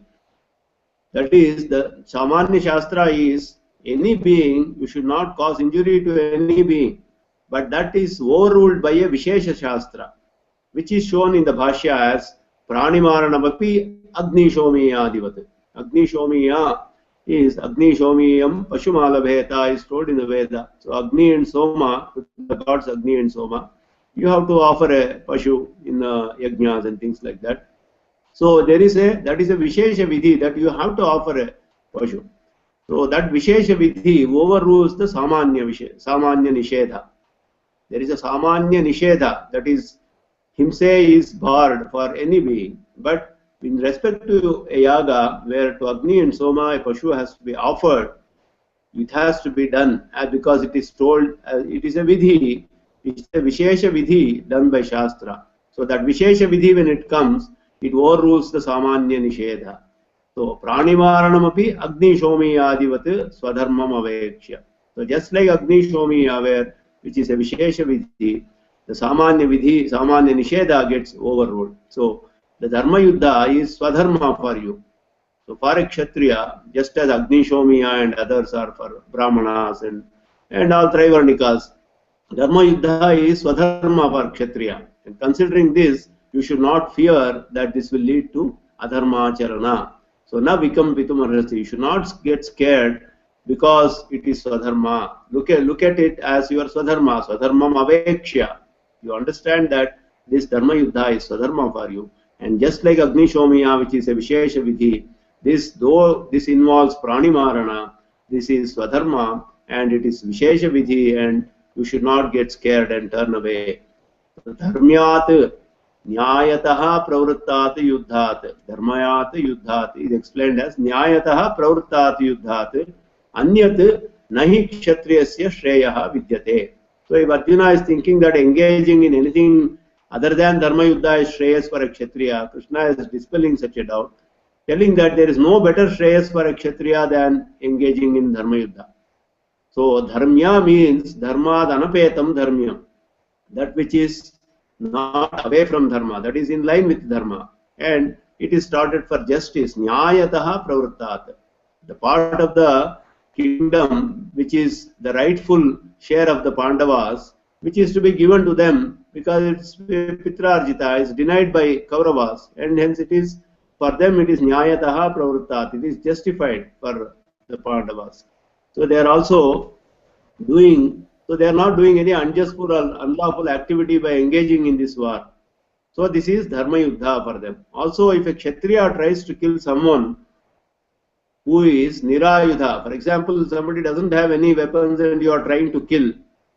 That is, the Samanya Shastra is, any being, you should not cause injury to any being. But that is overruled by a Vishesha Shastra, which is shown in the Bhashya as Pranimaranamapi Agni Shomiya Divat. Agni Shomiya is Agni Shomiyam Pashumalabheta is told in the Veda. So Agni and Soma, the gods Agni and Soma, you have to offer a Pashu in yajnas and things like that. So that is a Vishesha Vidhi that you have to offer a Pashu. So that Vishesha Vidhi overrules the Samanya Nishedha. There is a Samanya Nishedha, that is, Himse is barred for any being. But in respect to a yaga, where to Agni and Soma a Pashu has to be offered, it has to be done because it is told, it is a Vidhi, it is a Vishesha Vidhi done by Shastra. So that Vishesha Vidhi, when it comes, it overrules the Samanya Nishedha. So Pranimaranamapi Agni Shomiyadivat Swadharmam Avekshya. So just like Agni Shomiya, where which is a Vishesha Vidhi, the Samanya Vidhi, Samanya Nishedha gets overruled. So the Dharma Yuddha is Swadharma for you. So for a Kshatriya, just as Agni Shomiya and others are for Brahmanas and all Trivarnikas, Dharma Yuddha is Swadharma for Kshatriya. And considering this, you should not fear that this will lead to Adharma Charana. So na vikam vitumarhasi. You should not get scared because it is Swadharma. Look at it as your Swadharma. Swadharmam Avekshya. You understand that this Dharma Yuddha is Swadharma for you. And just like Agni Shomiya, which is a Vishesha Vidhi, though this involves Pranimarana, this is Swadharma and it is Vishesha Vidhi, and you should not get scared and turn away. Dharmyat Nyayataha Pravrittat Yuddhat. Dharmayat Yuddhat is explained as Nyayataha Pravrittat Yuddhat. Anyat Nahi Kshatriyasya Shreyaha Vidyate. So if Arjuna is thinking that engaging in anything other than Dharma Yuddha is Shreyas for a Kshatriya, Krishna is dispelling such a doubt, telling that there is no better Shreyas for a Kshatriya than engaging in Dharma Yuddha. So Dharmya means Dharmad Anapetam Dharmyam. That which is not away from Dharma, that is in line with Dharma. And it is started for justice. Nyayataha Pravrittat. The part of the kingdom which is the rightful share of the Pandavas, which is to be given to them because it's Pitrarjita, is denied by Kauravas, and hence it is, for them it is Nyayataha Pravrittat. It is justified for the Pandavas. So they are also they are not doing any unjust or unlawful activity by engaging in this war. So this is Dharma Yuddha for them. Also, if a Kshatriya tries to kill someone who is Nirayudha, for example, somebody doesn't have any weapons and you are trying to kill,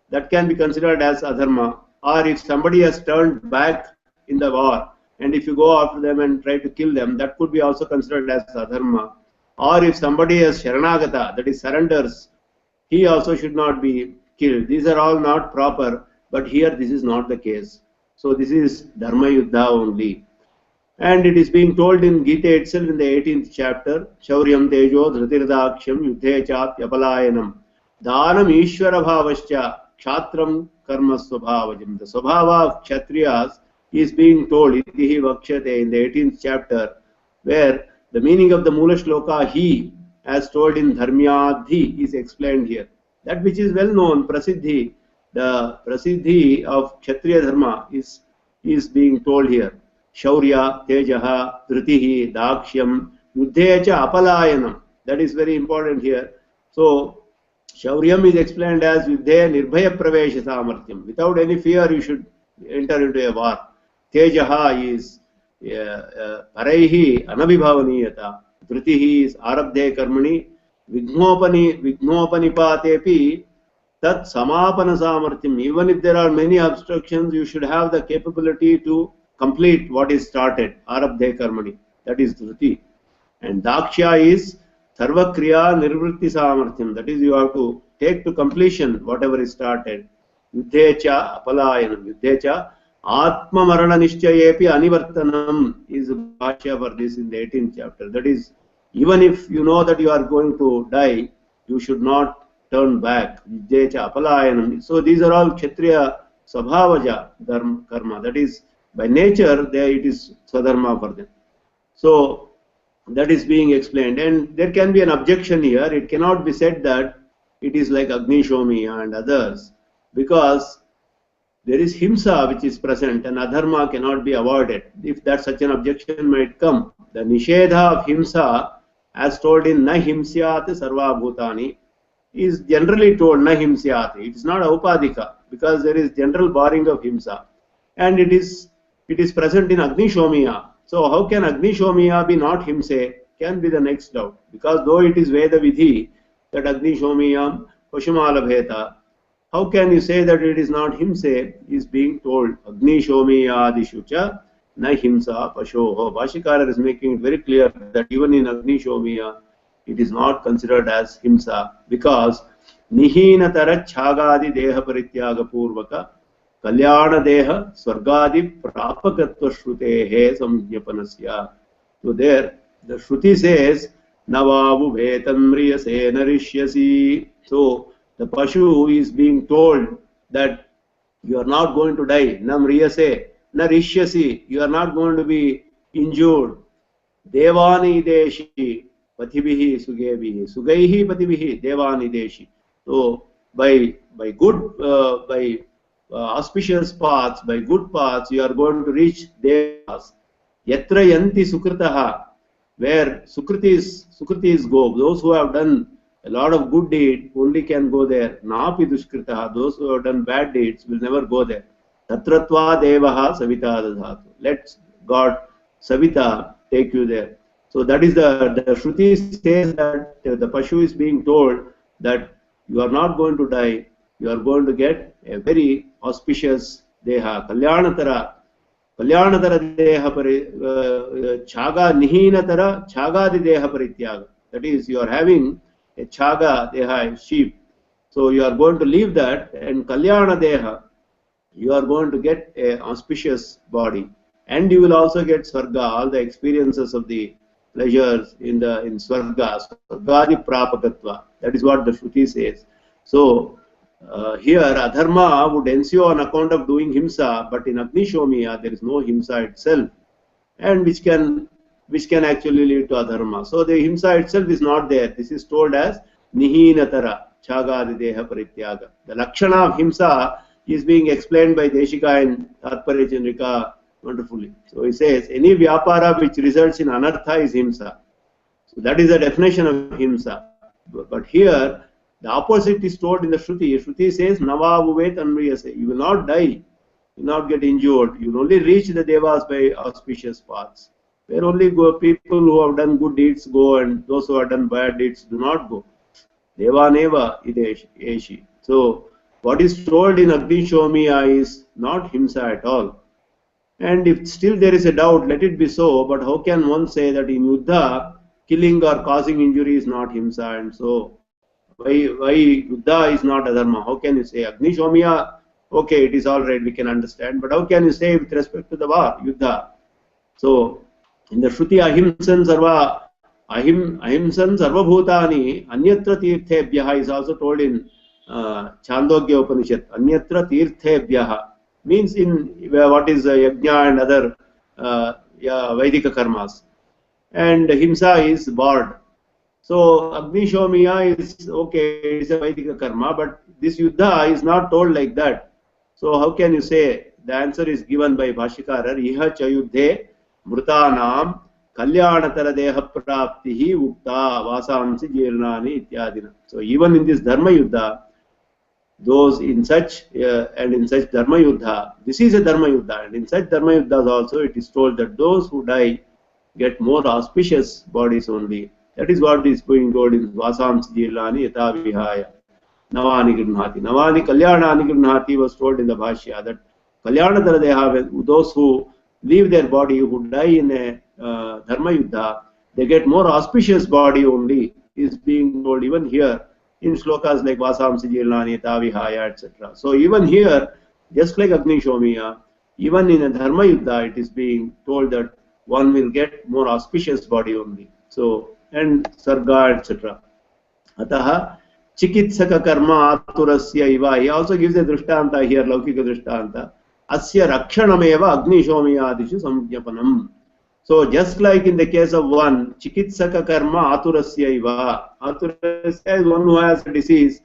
that can be considered as Adharma. Or if somebody has turned back in the war, and if you go after them and try to kill them, that could be also considered as Adharma. Or if somebody has Sharanagata, that is surrenders, he also should not be killed. These are all not proper, but here this is not the case. So this is Dharma Yuddha only. And it is being told in Gita itself in the 18th chapter, Shauryam Tejo Dhritirdakshyam Yuddhe Chat Yapalayanam Dhanam Ishvara Bhavascha Kshatram Karma Swabhavajam. The Swabhava of Kshatriyas is being told, Itihi Vakshate, in the 18th chapter, where the meaning of the Mula Shloka, he, as told in Dharmyadhi, is explained here. That which is well known, Prasiddhi, the Prasiddhi of Kshatriya Dharma is being told here. Shaurya, Tejaha, Dhritihi, Dakshyam, Yuddhecha, Apalayanam. That is very important here. So, Shauryam is explained as Yuddhe Nirbhaya Pravesha Samartyam. Without any fear, you should enter into a war. Tejaha is Paraihi Anabhibhavaniyata. Dhritihi is Arabdhe Karmani. Vignopanipatepi Tat samapana samarthim. Even if there are many obstructions, you should have the capability to complete what is started. Arabdhe karmani. That is dhruti. And dakshya is sarvakriya nirvritti samarthim. That is, you have to take to completion whatever is started. Yuddhecha apalayanam. Yuddhecha atma marana nishchayepi anivartanam is Bhashya for this in the 18th chapter. That is, even if you know that you are going to die, you should not turn back. Yuddhecha apalayanam. So these are all kshatriya sabhavaja dharma karma. That is, by nature, it is swadharma for them. So that is being explained, and there can be an objection here. It cannot be said that it is like Agni Shomi and others, because there is himsa which is present and adharma cannot be avoided. If that such an objection might come, the nishedha of himsa, as told in na himsyat sarva bhutani, is generally told na himsyat. It is not aupadika, because there is general barring of himsa, and it is present in Agni Shomiya. So how can Agni Shomiya be not himse? Can be the next doubt. Because though it is Veda Vidhi that Agni Shomiyam Pashumalabheta, how can you say that it is not himse? Is being told Agni Shomiyadishucha na himsa pashoho. Bhashyakara is making it very clear that even in Agni Shomiya it is not considered as himsa, because nihinatara chhagadi deha parityaga purvaka kalyana deha swargadi prapakatva shrutehe samjnapanasya. So there the Shruti says navavu bhetam riyase narishyasi. So the Pashu is being told that you are not going to die. Nam riyase narishyasi. You are not going to be injured. Devani deshi patibhihi sugebihi. Sugaihi patibhihi devani deshi. So by good auspicious paths, by good paths, you are going to reach devas. Yatra yanti sukritaha, where sukritis go. Those who have done a lot of good deeds only can go there. Napi dushkritaha, those who have done bad deeds will never go there. Tatratva devaha savita dadhatu. Let God Savita take you there. So that is the Shruti says that the Pashu is being told that you are not going to die. You are going to get a very auspicious deha, kalyanatara deha chaga nihinatara chagadi deha parityaga. That is, you are having a chaga deha, sheep. So you are going to leave that, and kalyana deha, you are going to get an auspicious body, and you will also get swarga, all the experiences of the pleasures in swarga, swargadi prapakatva. That is what the Shruti says. So here adharma would ensue on account of doing himsa, but in Agni Shomiya there is no himsa itself, and which can actually lead to adharma. So the himsa itself is not there. This is told as nihinatara chagadi deha parityaga. The lakshana of himsa is being explained by Deshika and Tatparya Chandrika wonderfully. So he says any vyapara which results in anartha is himsa. So that is the definition of himsa. But here the opposite is told in the Shruti. Shruti says nava vuvet anvriyase. You will not die, you will not get injured. You will only reach the devas by auspicious paths. Where only people who have done good deeds go, and those who have done bad deeds do not go. Deva neva ideshi. So what is told in Agni Shomiya is not himsa at all. And if still there is a doubt, let it be so. But how can one say that in Yuddha, killing or causing injury is not himsa, and so why Yuddha is not adharma? How can you say Agni Shomiya? Okay, it is all right, we can understand. But how can you say with respect to the war, Yuddha? So in the Shruti ahimsan sarva bhutani anyatra tirthebhyaha is also told in Chandogya Upanishad. Anyatra tirthebhyaha means in what is yajna and other Vaidika karmas. And himsa is barred. So Agni Shomiya is okay, it is a Vaidika karma, but this Yuddha is not told like that. So how can you say? The answer is given by Bhashyakara, Iha Chayuddhe Mrutanam Kalyanatara Deha Praptihi Ukta Vasamsi Jirnani Ityadina. So even in this Dharma Yuddha, those in such Dharma Yuddha, this is a Dharma Yuddha, and in such Dharma Yuddhas also it is told that those who die get more auspicious bodies only. That is what is being told in Vasamsi Jirnani Yata Vihaya. Navani Grinhati. Navani Kalyana Grinhati was told in the Bhashya that Kalyanatara they have those who leave their body, who die in a Dharma Yuddha, they get more auspicious body only, is being told even here in shlokas like Vasamsi Jirnani, Tavihaya, etc. So even here, just like Agni Shomiya, even in a Dharma Yuddha, it is being told that one will get more auspicious body only. So, and Sarga, etc. Ataha Chikitsaka Karma Aturasya Iva. He also gives a Drishtanta here, Laukika Drishtanta. Asya Rakshanameva Agni Shomiyadishu Samjnapanam. So just like in the case of one, Chikitsaka Karma Aturasya Iva. Aturasya is one who has a disease.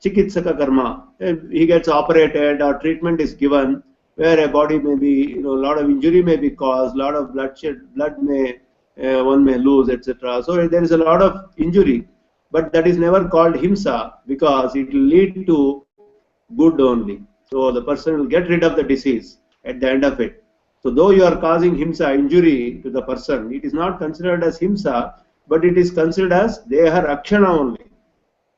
Chikitsaka Karma. He gets operated or treatment is given where a body may be, a lot of injury may be caused, lot of bloodshed, blood may, one may lose, etc. So there is a lot of injury. But that is never called himsa because it will lead to good only. So the person will get rid of the disease at the end of it. So though you are causing himsa, injury to the person, it is not considered as himsa, but it is considered as deha rakshana only.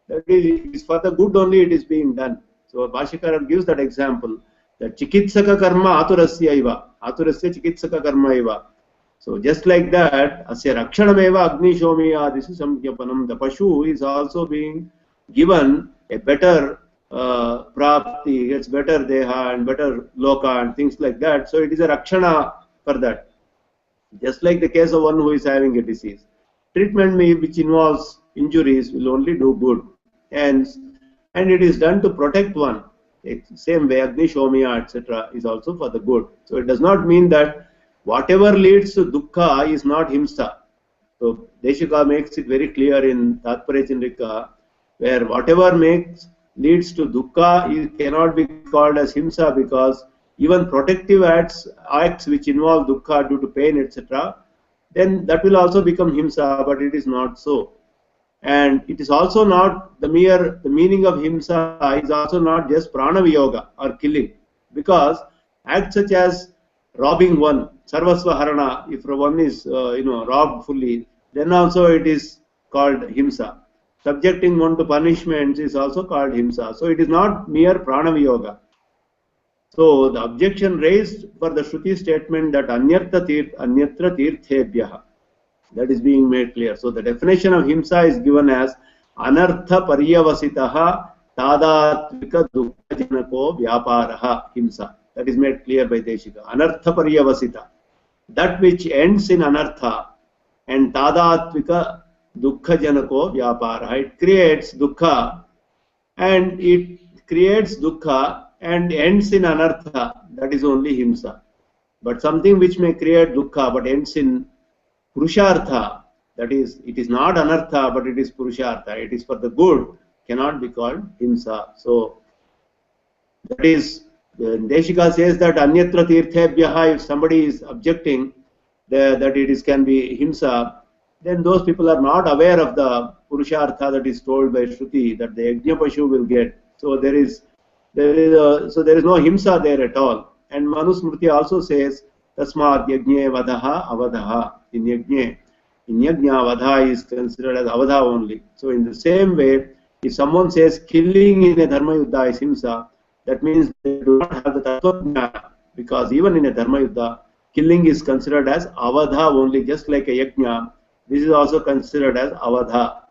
That is for the good only it is being done. So Bhashyakara gives that example that chikitsaka karma aturasya iva. Aturasya chikitsaka karma iva. So just like that, asya rakshanameva agni shomiya, this is samjnapanam. The pashu is also being given a better prapti, gets better deha and better loka and things like that. So it is a rakshana for that. Just like the case of one who is having a disease. Treatment which involves injuries will only do good. And it is done to protect one. Same way, agni shomiya, etc. is also for the good. So it does not mean that whatever leads to dukkha is not himsa. So Deshika makes it very clear in Tatparya Chandrika, where whatever leads to dukkha it cannot be called as himsa, because even protective acts which involve dukkha due to pain, etc., then that will also become himsa, but it is not so. And it is also not the meaning of himsa is also not just pranaviyoga or killing, because acts such as robbing one, sarvasva harana, if one is robbed fully, then also it is called himsa. Subjecting one to punishments is also called himsa. So it is not mere pranaviyoga. So the objection raised for the Shruti statement that anyatra tirthebhyah, that is being made clear. So the definition of himsa is given as anartha paryavasitaha tadatvika dukkhajanako vyaparaha himsa. That is made clear by Deshika. Anartha paryavasita, that which ends in anartha, and tadatvika dukkhajanako vyapara. It creates dukkha and ends in anartha. That is only himsa. But something which may create dukkha but ends in purushartha, that is, it is not anartha but it is purushartha. It is for the good, cannot be called himsa. So that is, Deshika says that anyatra tirthebhyah, if somebody is objecting that it can be himsa, then those people are not aware of the purushartha that is told by Shruti that the yajna pashu will get. So there is no himsa there at all. And Manusmriti also says tasmat yajne vadaha avadaha. In yajna vadha is considered as avadha only. So in the same way, if someone says killing in a dharma yuddha is himsa, that means they do not have the tattva, because even in a dharma yuddha, killing is considered as avadha only, just like a yajna. This is also considered as avadha.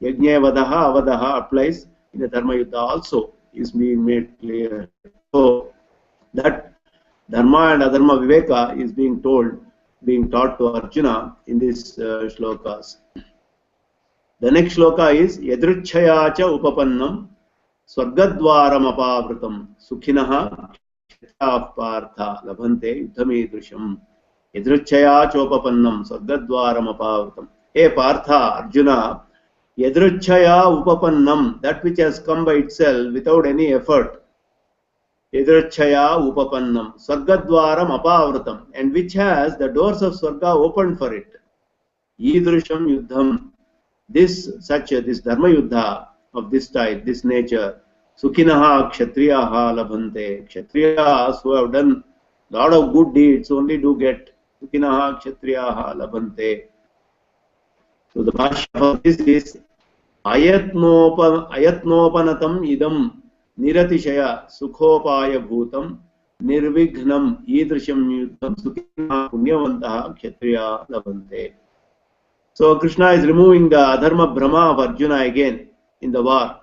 Yajna vadaha avadaha applies in a dharma yuddha also, is being made clear. So that dharma and adharma viveka is being taught to Arjuna in these shlokas. The next shloka is yadruchaya cha upapannam swargadwaram apavritam sukhinaha partha labhante yuddhamidrusham. Yadruchaya cha upapannam swargadwaram apavritam. Hey Partha, Arjuna, yadruchaya upapannam, that which has come by itself without any effort. Yadruchaya upapannam swargadwaram apavritam, and which has the doors of Swarga opened for it. Idrusham yuddham, this dharma yuddha of this type, this nature, sukhinaha kshatriyaha labhante. Kshatriyas who have done lot of good deeds only do get sukhinaha kshatriyaha labhante. So the Bhashya of this is ayatnopanatam idam niratishaya sukhopaya bhutam nirvignam idrisham yuddham sukhina punyavantaha kshatriya labante. So Krishna is removing the adharma brahma of Arjuna again in the war,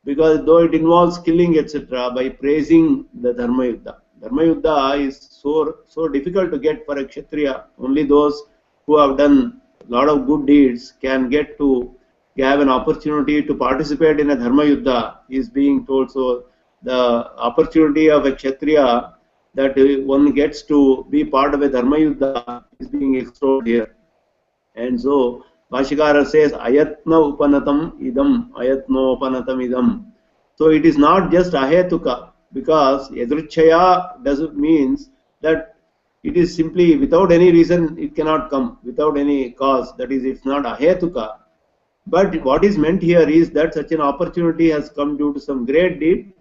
because though it involves killing etc., by praising the dharma yuddha. Dharma yuddha is so difficult to get for a kshatriya. Only those who have done a lot of good deeds can get to have an opportunity to participate in a dharma yuddha is being told. So the opportunity of a kshatriya that one gets to be part of a dharma yuddha is being extolled here. And so Bhashyakara says ayatna upanatam idam, ayatnopanatam idam. So it is not just ahetuka, because yadruchaya doesn't means that it is simply without any reason it cannot come, without any cause. That is, it's not ahetuka. But what is meant here is that such an opportunity has come due to some great deed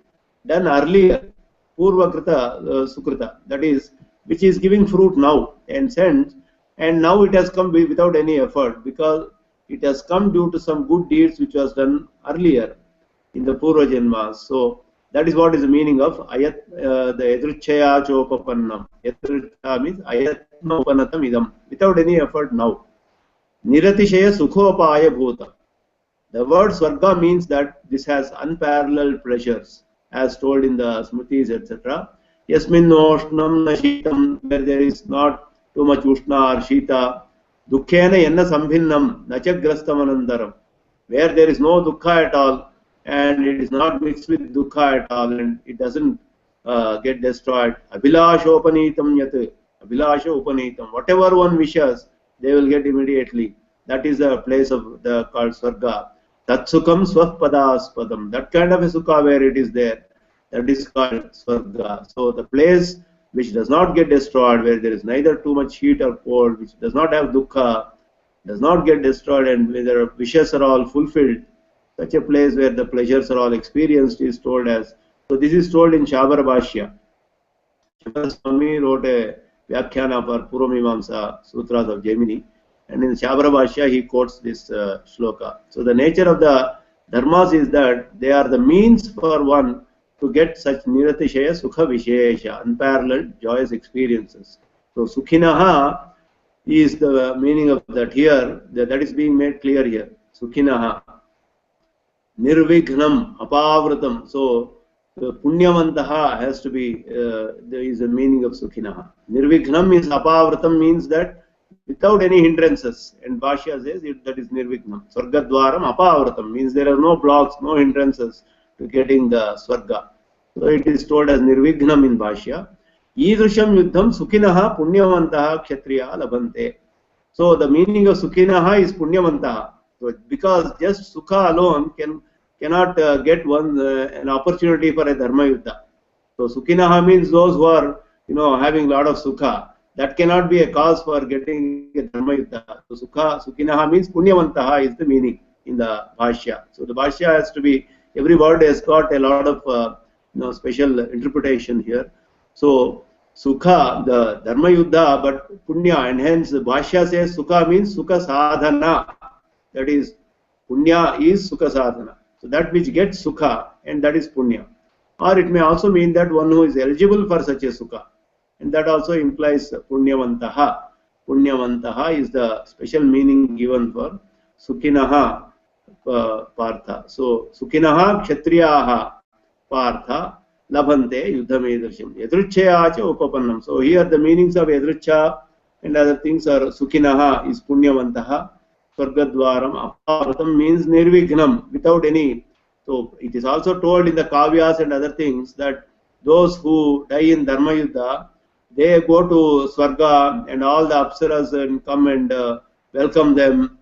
done earlier, purvakrita sukrita, that is, which is giving fruit now and sense. And now it has come without any effort, because it has come due to some good deeds which was done earlier in the Purva Janmas. So that is what is the meaning of the Yadruchaya Chopapannam. Yadruchaya means ayatnopanatam idam, without any effort now. Niratishaya sukhopaya bhuta. The word Swarga means that this has unparalleled pleasures, as told in the Smritis, etc. Yasmin noshnam nashitam, where there is not too much ushna or shita. Dukkhena yanna sambhinnam nachagrastam anandaram, where there is no dukkha at all and it is not mixed with dukkha at all and it doesn't get destroyed. Abhilashopanitam yat, abhilasha upanitam, whatever one wishes they will get immediately. That is the place of the called Swarga. Tatsukam swapadaaspadam, that kind of a sukha where it is there, that is called Swarga. So the place which does not get destroyed, where there is neither too much heat or cold, which does not have dukkha, does not get destroyed, and where the wishes are all fulfilled, such a place where the pleasures are all experienced is told as. So this is told in Shabara Bhashya. Shabara Swami wrote a Vyakhyana for Purvamimamsa Sutras of Jaimini, and in Shabara Bhashya he quotes this shloka. So the nature of the dharmas is that they are the means for one to get such niratishaya sukha vishesha, unparalleled joyous experiences. So sukhinaha is the meaning of that here, that is being made clear here. Sukhinaha. Nirvignam, apavratam. So punyavantaha has to be, there is a meaning of sukhinaha. Nirvignam is apavratam, means that without any hindrances. And Bhashya says that is nirvignam. Swargadwaram apavratam means there are no blocks, no hindrances to getting the Swarga. So it is told as nirvignam in Bhashya. Idrusham yuddham sukhinaha punyavantaha kshatriya labante. So the meaning of sukhinaha is punyavantaha. So because just sukha alone cannot get one an opportunity for a dharma yuddha. So sukhinaha means those who are having a lot of sukha. That cannot be a cause for getting a dharma yuddha. So sukhinaha means punyavantaha is the meaning in the Bhashya. So the Bhashya has to be, every word has got a lot of special interpretation here. So sukha, the dharma yuddha, but punya, and hence the Bhashya says sukha means sukha sadhana. That is, punya is sukha sadhana. So that which gets sukha, and that is punya. Or it may also mean that one who is eligible for such a sukha, and that also implies punyavantaha. Punyavantaha is the special meaning given for sukhinaha partha. So sukhinaha kshatriyaha partha labhante yuddham edrisham. Yadruchaya cha upapannam. So here the meanings of yadrucha and other things are sukhinaha is punyavantaha. Swargadwaram apavratam means nirvignam, without any. So it is also told in the kavyas and other things that those who die in dharma yuddha, they go to Swarga and all the apsaras and come and welcome them,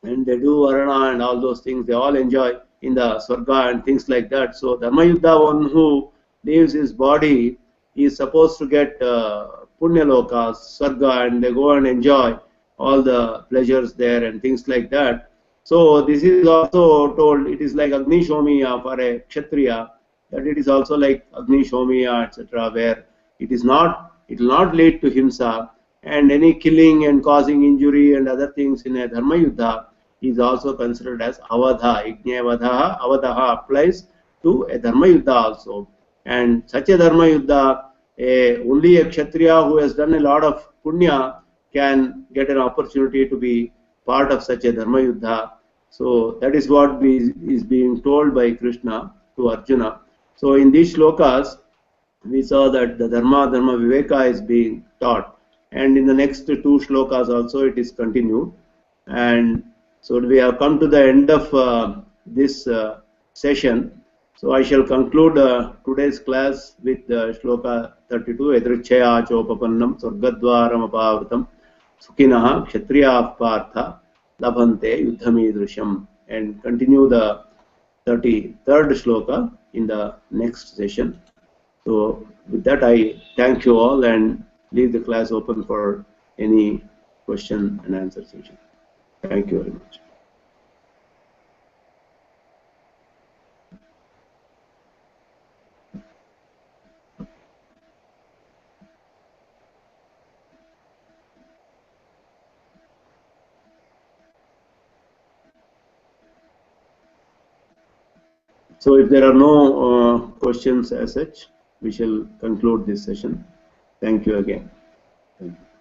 and they do varana and all those things. They all enjoy in the Swarga and things like that. So dharma yuddha, one who leaves his body is supposed to get punyalokas, Swarga, and they go and enjoy all the pleasures there and things like that. So this is also told, it is like Agni Shomiya for a Kshatriya, that it is also like Agni Shomiya, etc., where it will not lead to himsa, and any killing and causing injury and other things in a dharma yuddha is also considered as avadha. Yajnavadha, avadha applies to a dharma yuddha also. And such a dharma yuddha, only a kshatriya who has done a lot of punya can get an opportunity to be part of such a dharma yuddha. So that is what is being told by Krishna to Arjuna. So in these shlokas, we saw that the dharma viveka is being taught, and in the next two shlokas also it is continued. And so we have come to the end of this session. So I shall conclude today's class with shloka 32. Edrichaya chopapannam swargadwaram apavritam sukhinah kshatriyah partha labhante yuddhamidrisham, and continue the 33rd shloka in the next session. So with that, I thank you all and leave the class open for any question and answer session. Thank you very much. So if there are no questions as such, we shall conclude this session. Thank you again. Thank you.